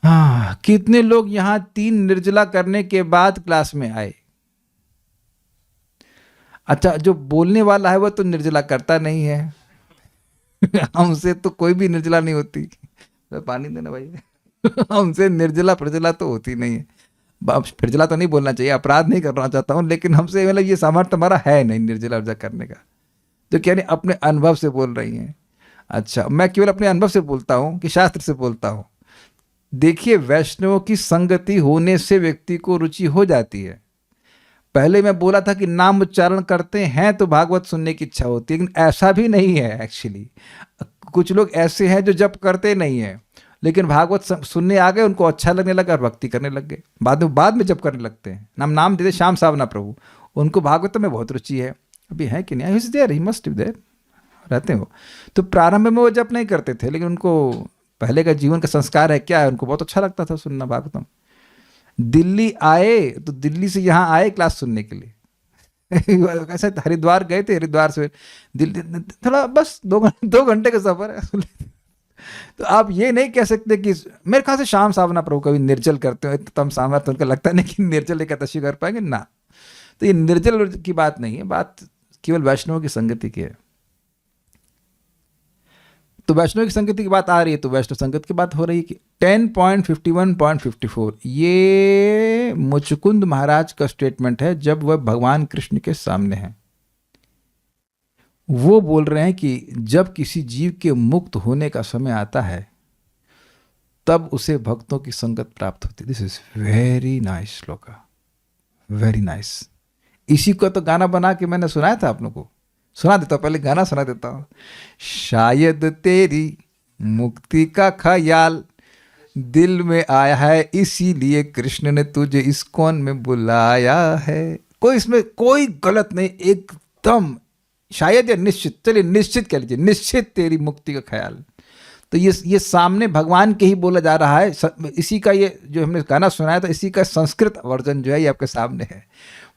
हाँ, कितने लोग यहां 3 निर्जला करने के बाद क्लास में आए? अच्छा, जो बोलने वाला है वो तो निर्जला करता नहीं है हमसे तो कोई भी निर्जला नहीं होती। पानी देना भाई हमसे निर्जला प्रजला तो होती नहीं है। प्रजला तो नहीं बोलना चाहिए, अपराध नहीं करना चाहता हूं, लेकिन हमसे मतलब ये सामर्थ्य हमारा है नहीं निर्जला प्रजला करने का, जो क्या नहीं अपने अनुभव से बोल रही हैं। अच्छा, मैं केवल अपने अनुभव से बोलता हूं कि शास्त्र से बोलता हूं। देखिए, वैष्णवों की संगति होने से व्यक्ति को रुचि हो जाती है। पहले मैं बोला था कि नाम उच्चारण करते हैं तो भागवत सुनने की इच्छा होती है, लेकिन ऐसा भी नहीं है एक्चुअली। कुछ लोग ऐसे हैं जो जप करते नहीं है, लेकिन भागवत सुनने आ गए, उनको अच्छा लगने लगा और भक्ति करने लग गए, बाद में जप करने लगते हैं। नाम देते श्याम सावना प्रभु, उनको भागवत में बहुत रुचि है। अभी है कि नहीं? He is there, he must be there. रहते हैं वो। तो प्रारंभ में वो जप नहीं करते थे, लेकिन उनको पहले का जीवन का संस्कार है क्या है, उनको बहुत अच्छा लगता था सुनना भागवतम। दिल्ली आए तो दिल्ली से यहाँ आए क्लास सुनने के लिए। ऐसे हरिद्वार गए थे, हरिद्वार से दिल्ली थोड़ा बस 2 घंटे का सफर है। तो आप ये नहीं कह सकते कि मेरे ख्याल से श्याम सावना प्रभु कभी निर्जल करते हो, तम सावना, तो उनको लगता नहीं कि निर्जल एकादशी कर पाएंगे ना। तो ये निर्जल की बात नहीं है, बात केवल वैष्णव की संगति की है। तो वैष्णव की संगति की बात आ रही है, तो वैष्णव संगत की बात हो रही है कि 10.51.54 ये मुचुकुंद महाराज का स्टेटमेंट है जब वह भगवान कृष्ण के सामने हैं। वो बोल रहे हैं कि जब किसी जीव के मुक्त होने का समय आता है तब उसे भक्तों की संगत प्राप्त होती है। This is very nice shloka, very nice. इसी को तो गाना बना के मैंने सुनाया था आप लोगों को, सुना देता हूँ, पहले गाना सुना देता हूँ। शायद तेरी मुक्ति का ख्याल दिल में आया है, इसीलिए कृष्ण ने तुझे इस्कॉन में बुलाया है। कोई इसमें कोई गलत नहीं, एकदम शायद या निश्चित, चलिए निश्चित कह लीजिए, निश्चित तेरी मुक्ति का ख्याल। तो ये सामने भगवान के ही बोला जा रहा है। इसी का ये जो हमने गाना सुनाया था, इसी का संस्कृत वर्जन जो है ये आपके सामने है।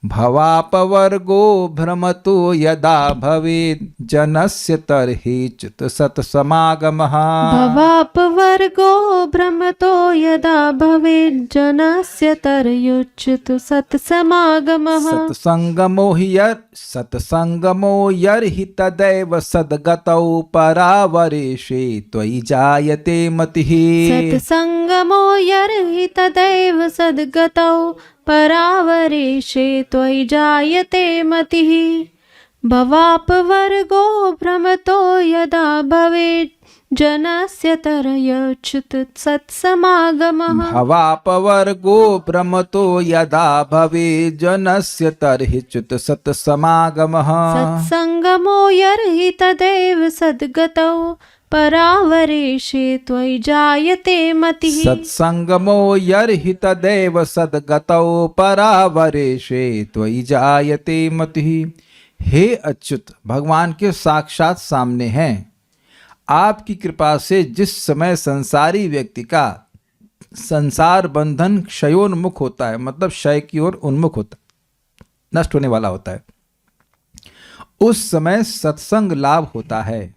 भवापवर्गो भ्रमतो यदा भवेत् जनस्य तर्हि च्युत सत्समागमः। भवापवर्गो भ्रमतो यदा भवेत् जनस्य तर्ह्युच्युत सत्समागमः। सत्संगमो यर्हि तदैव सद्गतौ परावरेशे त्वयि जायते मतिः। सत्संगमो यर्हि तदैव सद्गतौ परावरेशे त्वयि जायते मतिः। भवापवर्गो भ्रमतो यदा भवेत् जनस्य तर्ह्युच्युत सत्समागमः। भवापवर्गो भ्रमतो यदा भवेत् जनस्य तर्ह्युच्युत सत्समागमः। सत्संगमो यर्हि तदैव सद्गतौ परावरेशे त्वयि जायते मतिः। सत्संगमो यर्हि तदैव सद्गतौ परावरेशे त्वयि जायते मतिः। हे अच्युत, भगवान के साक्षात सामने हैं। आपकी कृपा से जिस समय संसारी व्यक्ति का संसार बंधन क्षयोन्मुख होता है, मतलब क्षय की ओर उन्मुख होता है, नष्ट होने वाला होता है, उस समय सत्संग लाभ होता है।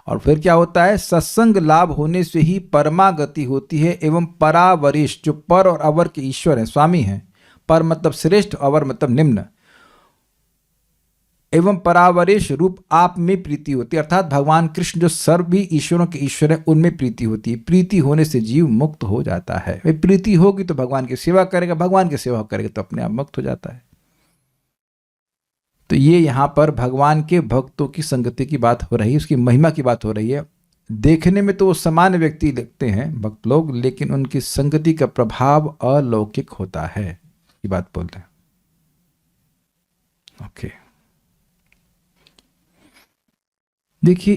और फिर क्या होता है? सत्संग लाभ होने से ही परमागति होती है एवं परावरिष्ठ, जो पर और अवर के ईश्वर हैं, स्वामी हैं। पर मतलब श्रेष्ठ, अवर मतलब निम्न, एवं परावरेश रूप आप में प्रीति होती है, अर्थात भगवान कृष्ण जो सभी ईश्वरों के ईश्वर हैं उनमें प्रीति होती है। प्रीति होने से जीव मुक्त हो जाता है। वे प्रीति होगी तो भगवान की सेवा करेगा, भगवान की सेवा करेगा तो अपने आप मुक्त हो जाता है। तो ये यहाँ पर भगवान के भक्तों की संगति की बात हो रही है, उसकी महिमा की बात हो रही है। देखने में तो वो सामान्य व्यक्ति लगते हैं भक्त लोग, लेकिन उनकी संगति का प्रभाव अलौकिक होता है, ये बात बोलते हैं। ओके, देखिए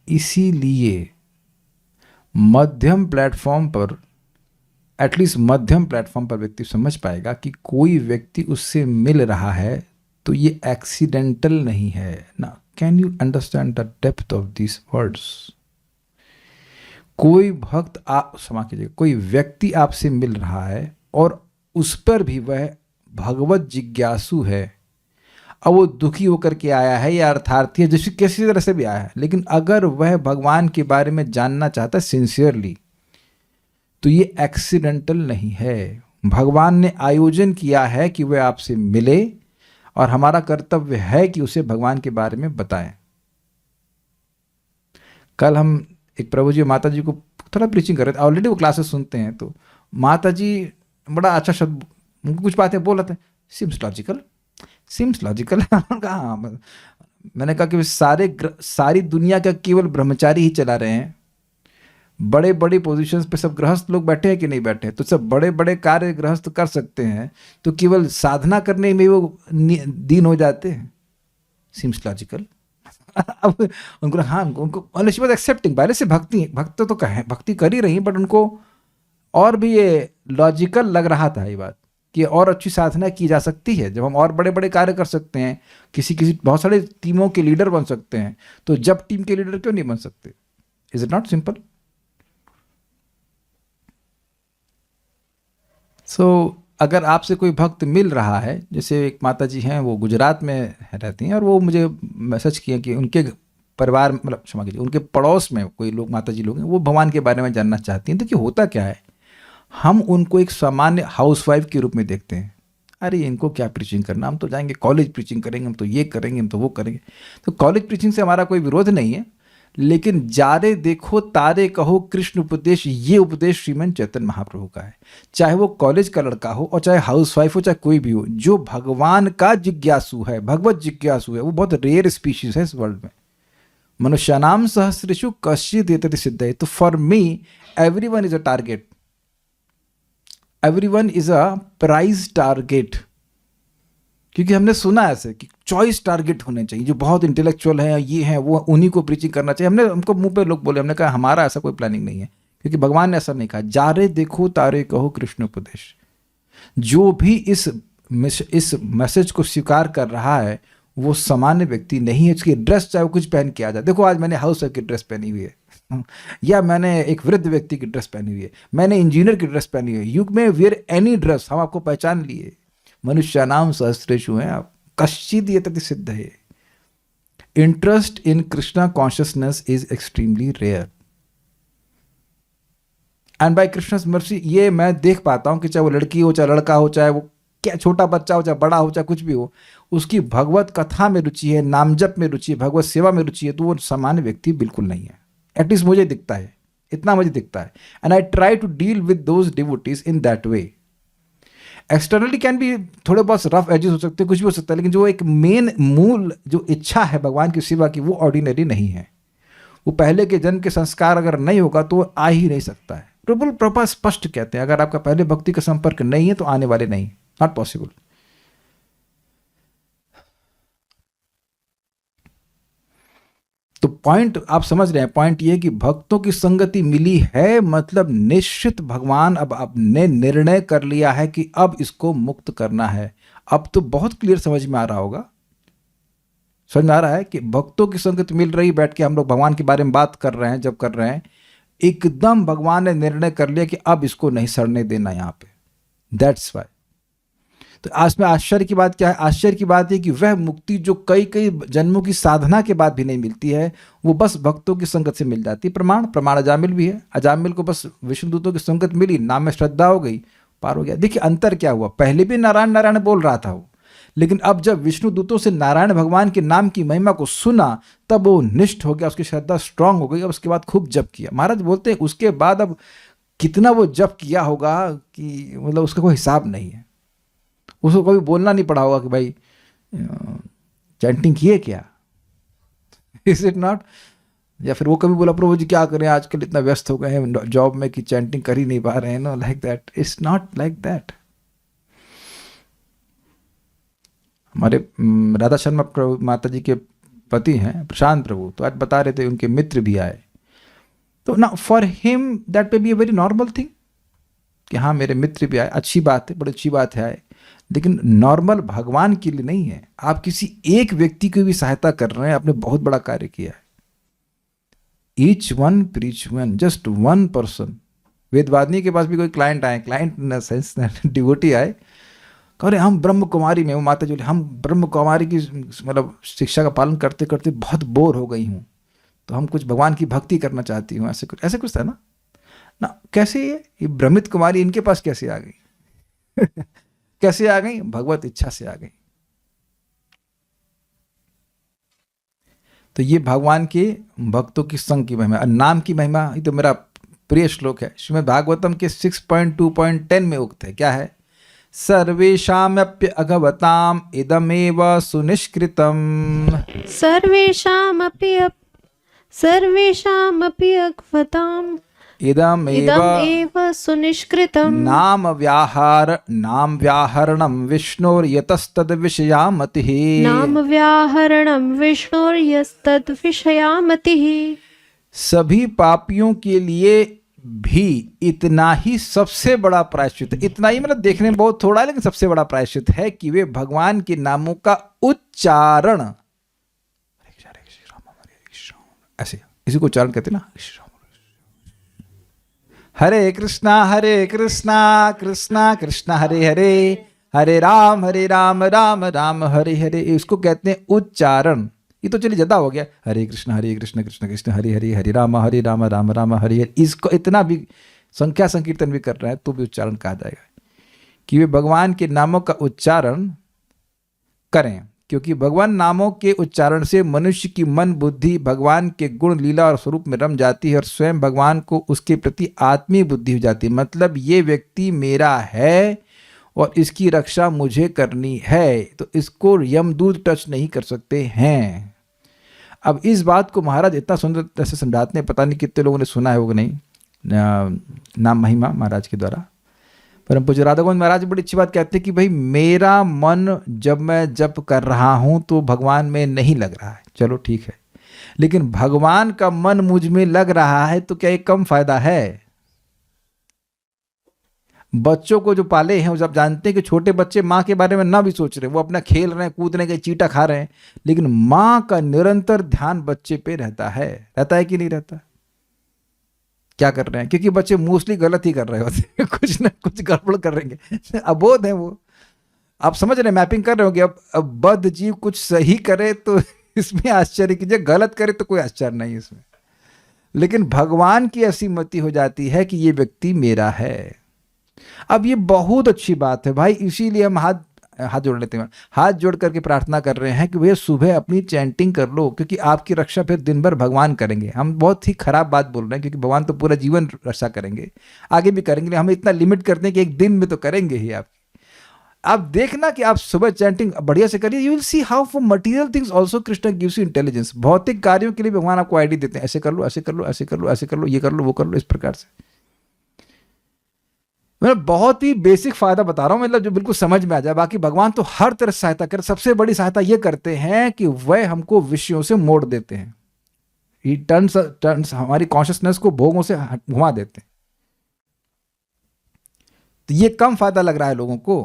इसीलिए मध्यम प्लेटफॉर्म पर, एटलीस्ट मध्यम प्लेटफॉर्म पर व्यक्ति समझ पाएगा कि कोई व्यक्ति उससे मिल रहा है तो ये एक्सीडेंटल नहीं है ना। Can you understand the depth of this words? कोई भक्त, आप क्षमा कीजिएगा, कोई व्यक्ति आपसे मिल रहा है और उस पर भी वह भगवत जिज्ञासु है। अब वो दुखी होकर के आया है या अर्थार्थी है, जिसकी किसी तरह से भी आया है, लेकिन अगर वह भगवान के बारे में जानना चाहता है सिंसियरली, तो ये एक्सीडेंटल नहीं है। भगवान ने आयोजन किया है कि वह आपसे मिले और हमारा कर्तव्य है कि उसे भगवान के बारे में बताएं। कल हम एक प्रभु जी माता जी को थोड़ा प्रीचिंग कर रहे थे, ऑलरेडी वो क्लासेस सुनते हैं, तो माता जी बड़ा अच्छा शब्द, कुछ बातें बोल रहे थे, सिम्स लॉजिकल। कहा, मैंने कहा कि सारी दुनिया का केवल ब्रह्मचारी ही चला रहे हैं। बड़े बड़े पोजीशंस पे सब गृहस्थ लोग बैठे हैं कि नहीं बैठे? तो सब बड़े बड़े कार्य गृहस्थ कर सकते हैं, तो केवल साधना करने में वो दीन हो जाते हैं। Seems logical. अब उनको, हाँ, उनको शी वाज एक्सेप्टिंग, पहले से भक्त तो कहें, भक्ति कर ही रही, बट उनको और भी ये लॉजिकल लग रहा था ये बात। कि और अच्छी साधना की जा सकती है, जब हम और बड़े बड़े कार्य कर सकते हैं, किसी बहुत सारे टीमों के लीडर बन सकते हैं, तो जब टीम के लीडर क्यों नहीं बन सकते? Is it not simple? So अगर आपसे कोई भक्त मिल रहा है, जैसे एक माता जी हैं, वो गुजरात में रहती हैं, और वो मुझे मैसेज किया कि उनके परिवार, मतलब क्षमा कीजिए, उनके पड़ोस में कोई लोग, माता जी लोग हैं, वो भगवान के बारे में जानना चाहती हैं। देखिए होता क्या है, हम उनको एक सामान्य हाउसवाइफ के रूप में देखते हैं। अरे इनको क्या प्रीचिंग करना, हम तो जाएंगे कॉलेज प्रीचिंग करेंगे, हम तो ये करेंगे, हम तो वो करेंगे। तो कॉलेज प्रीचिंग से हमारा कोई विरोध नहीं है, लेकिन जारे देखो तारे कहो कृष्ण उपदेश, ये उपदेश श्रीमन चैतन्य महाप्रभु का है। चाहे वो कॉलेज का लड़का हो, और चाहे हाउसवाइफ हो, चाहे कोई भी हो, जो भगवान का जिज्ञासु है, भगवत जिज्ञासु है, वो बहुत रेयर स्पीशीज है इस वर्ल्ड में। मनुष्यानाम सहस्रेषु कश्चित् एतति सिद्धये। तो for me everyone is a target, everyone is a prize target. क्योंकि हमने सुना ऐसे कि चॉइस टारगेट होने चाहिए, जो बहुत इंटेलेक्चुअल है, ये है वो, उन्हीं को प्रीचिंग करना चाहिए। हमको मुंह पे लोग बोले, हमने कहा हमारा ऐसा कोई प्लानिंग नहीं है, क्योंकि भगवान ने ऐसा नहीं कहा। जारे देखो तारे कहो कृष्ण उपदेश। जो भी इस मैसेज को स्वीकार कर रहा है, वो सामान्य व्यक्ति नहीं है। उसकी ड्रेस चाहे वो कुछ पहन के आ जाए, देखो आज मैंने हाउस वाइफ की ड्रेस पहनी हुई है, या मैंने एक वृद्ध व्यक्ति की ड्रेस पहनी हुई है, मैंने इंजीनियर की ड्रेस पहनी हुई है, यू में वियर एनी ड्रेस, हम आपको पहचान लिए। मनुष्यानाम सहस्रेषु हैं आप, कश्चित् एतति सिद्धये। Interest in Krishna consciousness is extremely rare, and by Krishna's mercy ये मैं देख पाता हूं कि चाहे वो लड़की हो, चाहे लड़का हो, चाहे वो क्या छोटा बच्चा हो, चाहे बड़ा हो, चाहे कुछ भी हो, उसकी भगवत कथा में रुचि है, नाम जप में रुचि है, भगवत सेवा में रुचि है, तो वो सामान्य व्यक्ति बिल्कुल नहीं है। एटलीस्ट मुझे दिखता है, इतना मुझे दिखता है। And I try to deal with those devotees in that way. Externally can be थोड़े बहुत रफ एजेस हो सकते हैं, कुछ भी हो सकता है, लेकिन जो एक मेन मूल जो इच्छा है भगवान की सेवा की, वो ऑर्डिनरी नहीं है। वो पहले के जन्म के संस्कार अगर नहीं होगा तो वो आ ही नहीं सकता है। प्रभुपाद स्पष्ट कहते हैं, अगर आपका पहले भक्ति का संपर्क नहीं है तो आने वाले नहीं, नॉट पॉसिबल। तो पॉइंट आप समझ रहे हैं, पॉइंट ये कि भक्तों की संगति मिली है, मतलब निश्चित भगवान अब आपने निर्णय कर लिया है कि अब इसको मुक्त करना है। अब तो बहुत क्लियर समझ में आ रहा होगा, समझ में आ रहा है कि भक्तों की संगति मिल रही, बैठ के हम लोग भगवान के बारे में बात कर रहे हैं, जब कर रहे हैं, एकदम भगवान ने निर्णय कर लिया कि अब इसको नहीं सड़ने देना यहाँ पे। That's why. तो आज में आश्चर्य की बात क्या है? आश्चर्य की बात है कि वह मुक्ति जो कई कई जन्मों की साधना के बाद भी नहीं मिलती है, वो बस भक्तों की संगत से मिल जाती है। प्रमाण अजामिल भी है। अजामिल को बस विष्णुदूतों की संगत मिली, नाम में श्रद्धा हो गई, पार हो गया। देखिए अंतर क्या हुआ, पहले भी नारायण नारायण बोल रहा था वो, लेकिन अब जब विष्णुदूतों से नारायण भगवान के नाम की महिमा को सुना, तब वो निष्ठ हो गया, उसकी श्रद्धा स्ट्रांग हो गई। अब उसके बाद खूब जप किया। महाराज बोलते हैं उसके बाद अब कितना वो जप किया होगा कि मतलब उसका कोई हिसाब नहीं है। उसको कभी बोलना नहीं पड़ा होगा कि भाई चैंटिंग किए क्या, इज इट नॉट? या फिर वो कभी बोला प्रभु जी क्या करें, आजकल इतना व्यस्त हो गए हैं जॉब में कि चैंटिंग कर ही नहीं पा रहे हैं। No, like that, it's not like that. हमारे राधा शर्मा प्रभु माता जी के पति हैं प्रशांत प्रभु, तो आज बता रहे थे उनके मित्र भी आए। तो ना for him that may be a very normal thing कि हाँ मेरे मित्र भी आए, अच्छी बात है, बड़ी अच्छी बात है आए, लेकिन नॉर्मल भगवान के लिए नहीं है। आप किसी एक व्यक्ति की भी सहायता कर रहे हैं, आपने बहुत बड़ा कार्य किया है। Each one preach one, just one person. Vedavadini के पास भी कोई क्लाइंट आए, client in the sense devotee आए, कह रहे हम ब्रह्म कुमारी में, वो माता जी हम ब्रह्म कुमारी की मतलब शिक्षा का पालन करते करते बहुत बोर हो गई हूँ, तो हम कुछ भगवान की भक्ति करना चाहती हूँ। ऐसे कुछ था ना कैसे ये भ्रमित कुमारी इनके पास कैसे आ गई? कैसे आ गई? भगवत इच्छा से आ गई। तो ये भगवान के भक्तों की संग की महिमा, नाम की महिमा। ये तो मेरा प्रिय श्लोक है, श्रीमद् भागवतम के 6.2.10 में उक्त है। क्या है? सर्वेषामप्य अघवताम इदमेव सुनिष्कृतम। सर्वेषामपि अघवताम इदमेव सुनिष्कृतम। नाम व्याहरणं विष्णोर्यतस्तद् विषयामतिः। नाम व्याहरणं विष्णोर्यतस्तद् विषयामतिः। सभी पापियों के लिए भी इतना ही सबसे बड़ा प्रायश्चित है। इतना ही मतलब देखने में बहुत थोड़ा है, लेकिन सबसे बड़ा प्रायश्चित है कि वे भगवान के नामों का उच्चारण, ऐसे इसी को उच्चारण कहते हैं ना, हरे कृष्णा कृष्णा कृष्णा हरे हरे, हरे राम राम राम हरे हरे, इसको कहते हैं उच्चारण। ये तो चलिए ज्यादा हो गया, हरे कृष्ण कृष्ण कृष्ण हरे हरे, हरे राम राम राम हरे हरे, इसको इतना भी संख्या संकीर्तन भी कर रहा है तो भी उच्चारण कहा जाएगा कि वे भगवान के नामों का उच्चारण करें, क्योंकि भगवान नामों के उच्चारण से मनुष्य की मन बुद्धि भगवान के गुण लीला और स्वरूप में रम जाती है और स्वयं भगवान को उसके प्रति आत्मीय बुद्धि हो जाती है। मतलब ये व्यक्ति मेरा है और इसकी रक्षा मुझे करनी है, तो इसको यमदूत टच नहीं कर सकते हैं। अब इस बात को महाराज इतना सुंदर तरह से समझाते हैं, पता नहीं कितने लोगों ने सुना है वो नहीं, नाम महिमा महाराज के द्वारा। परम पूज्य राधा गोविंद महाराज बड़ी अच्छी बात कहते हैं कि भाई मेरा मन जब मैं जप कर रहा हूं तो भगवान में नहीं लग रहा है, चलो ठीक है, लेकिन भगवान का मन मुझ में लग रहा है तो क्या ये कम फायदा है? बच्चों को जो पाले हैं वो सब जानते हैं कि छोटे बच्चे माँ के बारे में ना भी सोच रहे, वो अपना खेल रहे हैं, कूद रहे हैं, चीटा खा रहे हैं, लेकिन माँ का निरंतर ध्यान बच्चे पे रहता है कि नहीं रहता? क्या कर रहे हैं? क्योंकि बच्चे मोस्टली गलत ही कर रहे होते हैं, कुछ ना कुछ गड़बड़ करेंगे, अबोध है वो, आप समझ रहे, मैपिंग कर रहे होंगे। अब बद्ध जीव कुछ सही करे तो इसमें आश्चर्य कीजिए, गलत करे तो कोई आश्चर्य नहीं इसमें, लेकिन भगवान की ऐसी मति हो जाती है कि ये व्यक्ति मेरा है। अब ये बहुत अच्छी बात है भाई, इसीलिए हम हाथ जोड़ लेते हैं, हाथ जोड़ करके प्रार्थना कर रहे हैं कि भैया सुबह अपनी चैंटिंग कर लो, क्योंकि आपकी रक्षा फिर दिन भर भगवान करेंगे। हम बहुत ही खराब बात बोल रहे हैं, क्योंकि भगवान तो पूरा जीवन रक्षा करेंगे, आगे भी करेंगे, हम इतना लिमिट करते हैं कि एक दिन में तो करेंगे ही। आप देखना कि आप सुबह चैंटिंग बढ़िया से करिए, you will see how for material things also Krishna gives you intelligence. भौतिक कार्यों के लिए भगवान आपको आईडी देते हैं, ऐसे कर लो, ऐसे कर लो, ऐसे कर लो, ऐसे कर लो, ये कर लो, वो कर लो, इस प्रकार से। मैं बहुत ही बेसिक फायदा बता रहा हूं, मतलब जो बिल्कुल समझ में आ जाए। बाकी भगवान तो हर तरह से सहायता कर, सबसे बड़ी सहायता ये करते हैं कि वह हमको विषयों से मोड़ देते हैं, ही टर्न्स हमारी कॉन्शियसनेस को भोगों से घुमा देते हैं। तो ये कम फायदा लग रहा है लोगों को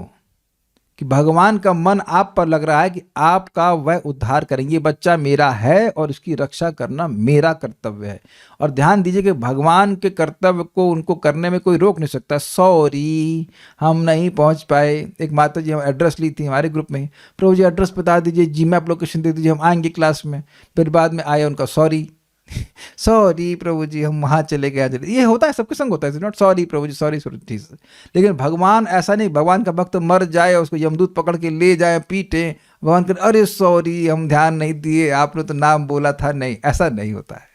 कि भगवान का मन आप पर लग रहा है कि आपका वह उद्धार करेंगे, बच्चा मेरा है और इसकी रक्षा करना मेरा कर्तव्य है। और ध्यान दीजिए कि भगवान के कर्तव्य को उनको करने में कोई रोक नहीं सकता। सॉरी हम नहीं पहुंच पाए, एक माता जी हम एड्रेस ली थी हमारे ग्रुप में, प्रभु जी एड्रेस बता दीजिए, जी मैप लोकेशन दे दीजिए, हम आएंगे क्लास में। फिर बाद में आया उनका सॉरी सॉरी प्रभु जी हम वहाँ चले गए। ये होता है, सबके संग होता है, not sorry prabhu ji, sorry sorry. लेकिन भगवान ऐसा नहीं, भगवान का भक्त मर जाए उसको यमदूत पकड़ के ले जाए, पीटे, भगवान कर अरे सॉरी हम ध्यान नहीं दिए, आपने तो नाम बोला था, नहीं, ऐसा नहीं होता है।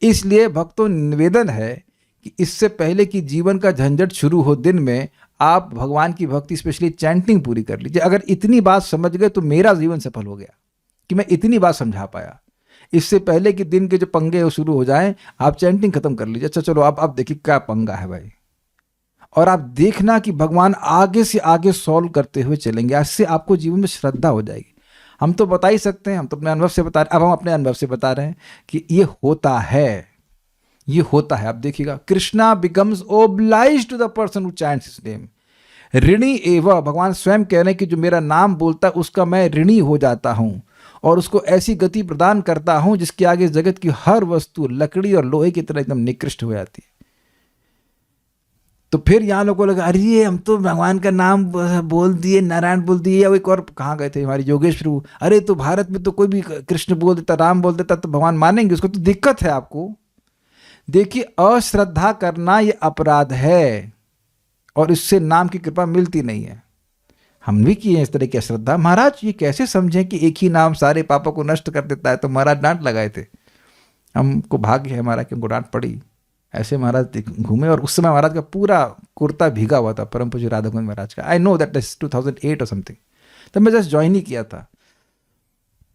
इसलिए भक्तों निवेदन है कि इससे पहले कि जीवन का झंझट शुरू हो दिन में, आप भगवान की भक्ति स्पेशली चैंटिंग पूरी कर लीजिए। अगर इतनी बात समझ गए तो मेरा जीवन सफल हो गया कि मैं इतनी बात समझा पाया। इससे पहले कि दिन के जो पंगे शुरू हो जाएं, आप चैंटिंग खत्म कर लीजिए। अच्छा चलो आप देखिए क्या पंगा है भाई, और आप देखना कि भगवान आगे से आगे सॉल्व करते हुए चलेंगे। इससे आपको जीवन में श्रद्धा हो जाएगी। हम तो बता ही सकते हैं, हम तो अपने अनुभव से बता रहे, अब हम अपने अनुभव से बता रहे हैं कि ये होता है, ये होता है। आप देखिएगा, Krishna becomes obliged to the person who chants his name. ऋणी एवं, भगवान स्वयं कह रहे हैं कि जो मेरा नाम बोलता है उसका मैं ऋणी हो जाता हूं और उसको ऐसी गति प्रदान करता हूं जिसके आगे जगत की हर वस्तु लकड़ी और लोहे की तरह एकदम निकृष्ट हो जाती है। तो फिर यहाँ लोगों को लगा अरे हम तो भगवान का नाम बोल दिए, नारायण बोल दिए, या एक और कहाँ गए थे हमारी योगेश प्रभु, अरे तो भारत में तो कोई भी कृष्ण बोल देता, राम बोल देता तो भगवान मानेंगे उसको, तो दिक्कत है आपको। देखिए, अश्रद्धा करना ये अपराध है और इससे नाम की कृपा मिलती नहीं है। हम भी किए इस तरह की अश्रद्धा। महाराज ये कैसे समझें कि एक ही नाम सारे पापों को नष्ट कर देता है? तो महाराज डांट लगाए थे, हमको भाग्य है हमारा कि हमको डांट पड़ी। ऐसे महाराज घूमे और उस समय महाराज का पूरा कुर्ता भीगा हुआ था, परम पूज्य राधा गोविंद महाराज का। आई नो दैट इज 2008 और समथिंग, तब मैं जस्ट ज्वाइन ही किया था।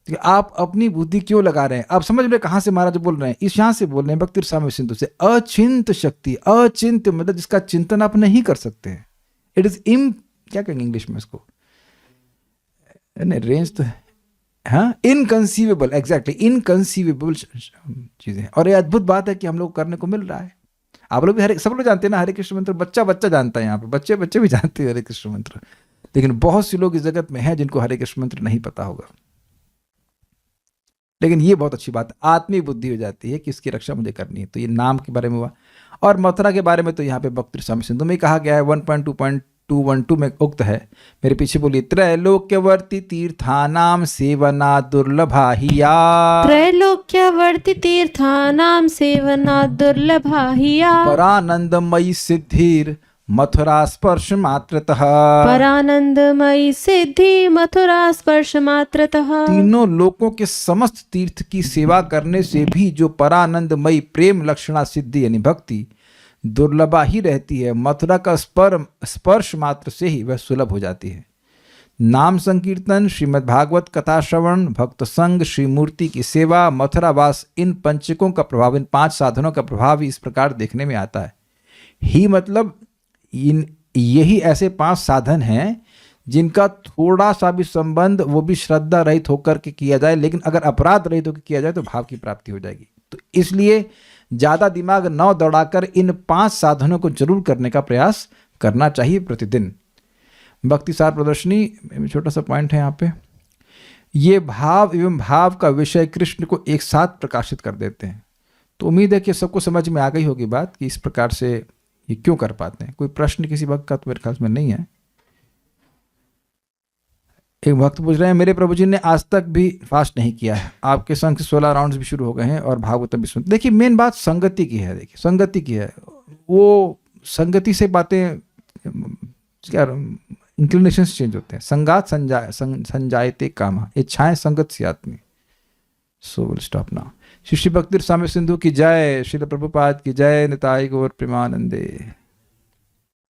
कि आप अपनी बुद्धि क्यों लगा रहे हैं? आप समझ में कहाँ से महाराज बोल रहे हैं? इस यहाँ से बोल रहे हैं भक्ति रसामृत सिंधु से। अचिंत शक्ति, अचिंत्य मतलब जिसका चिंतन आप नहीं कर सकते हैं। इट इज क्या कहेंगे इंग्लिश में इसको, नहीं रेंज तो हाँ, इनकंसीवेबल, एग्जैक्टली इनकंसीवेबल चीजें। और ये अद्भुत बात है कि हम लोग करने को मिल रहा है। आप लोग भी हरे, सब लोग जानते हैं ना हरे कृष्ण मंत्र, बच्चा बच्चा जानता है यहाँ पे, बच्चे बच्चे भी जानते हैं हरे कृष्ण मंत्र, लेकिन बहुत से लोग इस जगत में हैं जिनको हरे कृष्ण मंत्र नहीं पता होगा। लेकिन ये बहुत अच्छी बात, आत्मीय बुद्धि हो जाती है कि इसकी रक्षा मुझे करनी है। तो ये नाम के बारे में हुआ, और मथुरा के बारे में तो यहाँ पे भक्ति रसामृत सिंधु में कहा गया है 1.2.212 में उक्त है, मेरे पीछे बोलिए, त्रैलोक्यवर्ती तीर्थानाम सेवना दुर्लभा हिया। त्रैलोक्यवर्ती तीर्थानां सेवना दुर्लभा हिया। परानंदमयी सिद्धिर मथुरा स्पर्श मात्रतः। परानंदमयी सिद्धि मथुरा स्पर्श मात्रतः। तीनों लोकों के समस्त तीर्थ की सेवा करने से भी जो परानंदमयी प्रेम लक्षणा सिद्धि यानी भक्ति दुर्लभा ही रहती है, मथुरा का स्पर्श मात्र से ही वह सुलभ हो जाती है। नाम संकीर्तन, श्रीमद् भागवत कथा श्रवण, भक्त संग, श्री मूर्ति की सेवा, मथुरावास, इन पंचकों का प्रभाव, इन 5 साधनों का प्रभाव इस प्रकार देखने में आता है। ही मतलब यही ऐसे 5 साधन हैं जिनका थोड़ा सा भी संबंध, वो भी श्रद्धा रहित होकर के किया जाए, लेकिन अगर अपराध रहित होकर किया जाए तो भाव की प्राप्ति हो जाएगी। तो इसलिए ज़्यादा दिमाग न दौड़ाकर इन 5 साधनों को जरूर करने का प्रयास करना चाहिए प्रतिदिन। भक्ति सार प्रदर्शनी छोटा सा पॉइंट है यहाँ पे, ये भाव एवं भाव का विषय कृष्ण को एक साथ प्रकाशित कर देते हैं। तो उम्मीद है कि सबको समझ में आ गई होगी बात कि इस प्रकार से ये क्यों कर पाते हैं। कोई प्रश्न किसी भक्त का तो मेरे ख्याल में नहीं है। एक भक्त पूछ रहे हैं, मेरे प्रभु जी ने आज तक भी फास्ट नहीं किया है, आपके संग से 16 राउंड्स भी शुरू हो गए हैं और भागवतम भी सुनते। देखिए मेन बात संगति की है, देखिए संगति की है, वो संगति से बातें क्या इंक्लिनेशंस चेंज होते हैं। संगात संजायते कामा, इच्छाएं संगत से आत्मी। So will stop now. Shri Bhakti Rasamrita Sindhu की जय, श्रील प्रभुपाद की जय, निताई गौर प्रेमानंदे।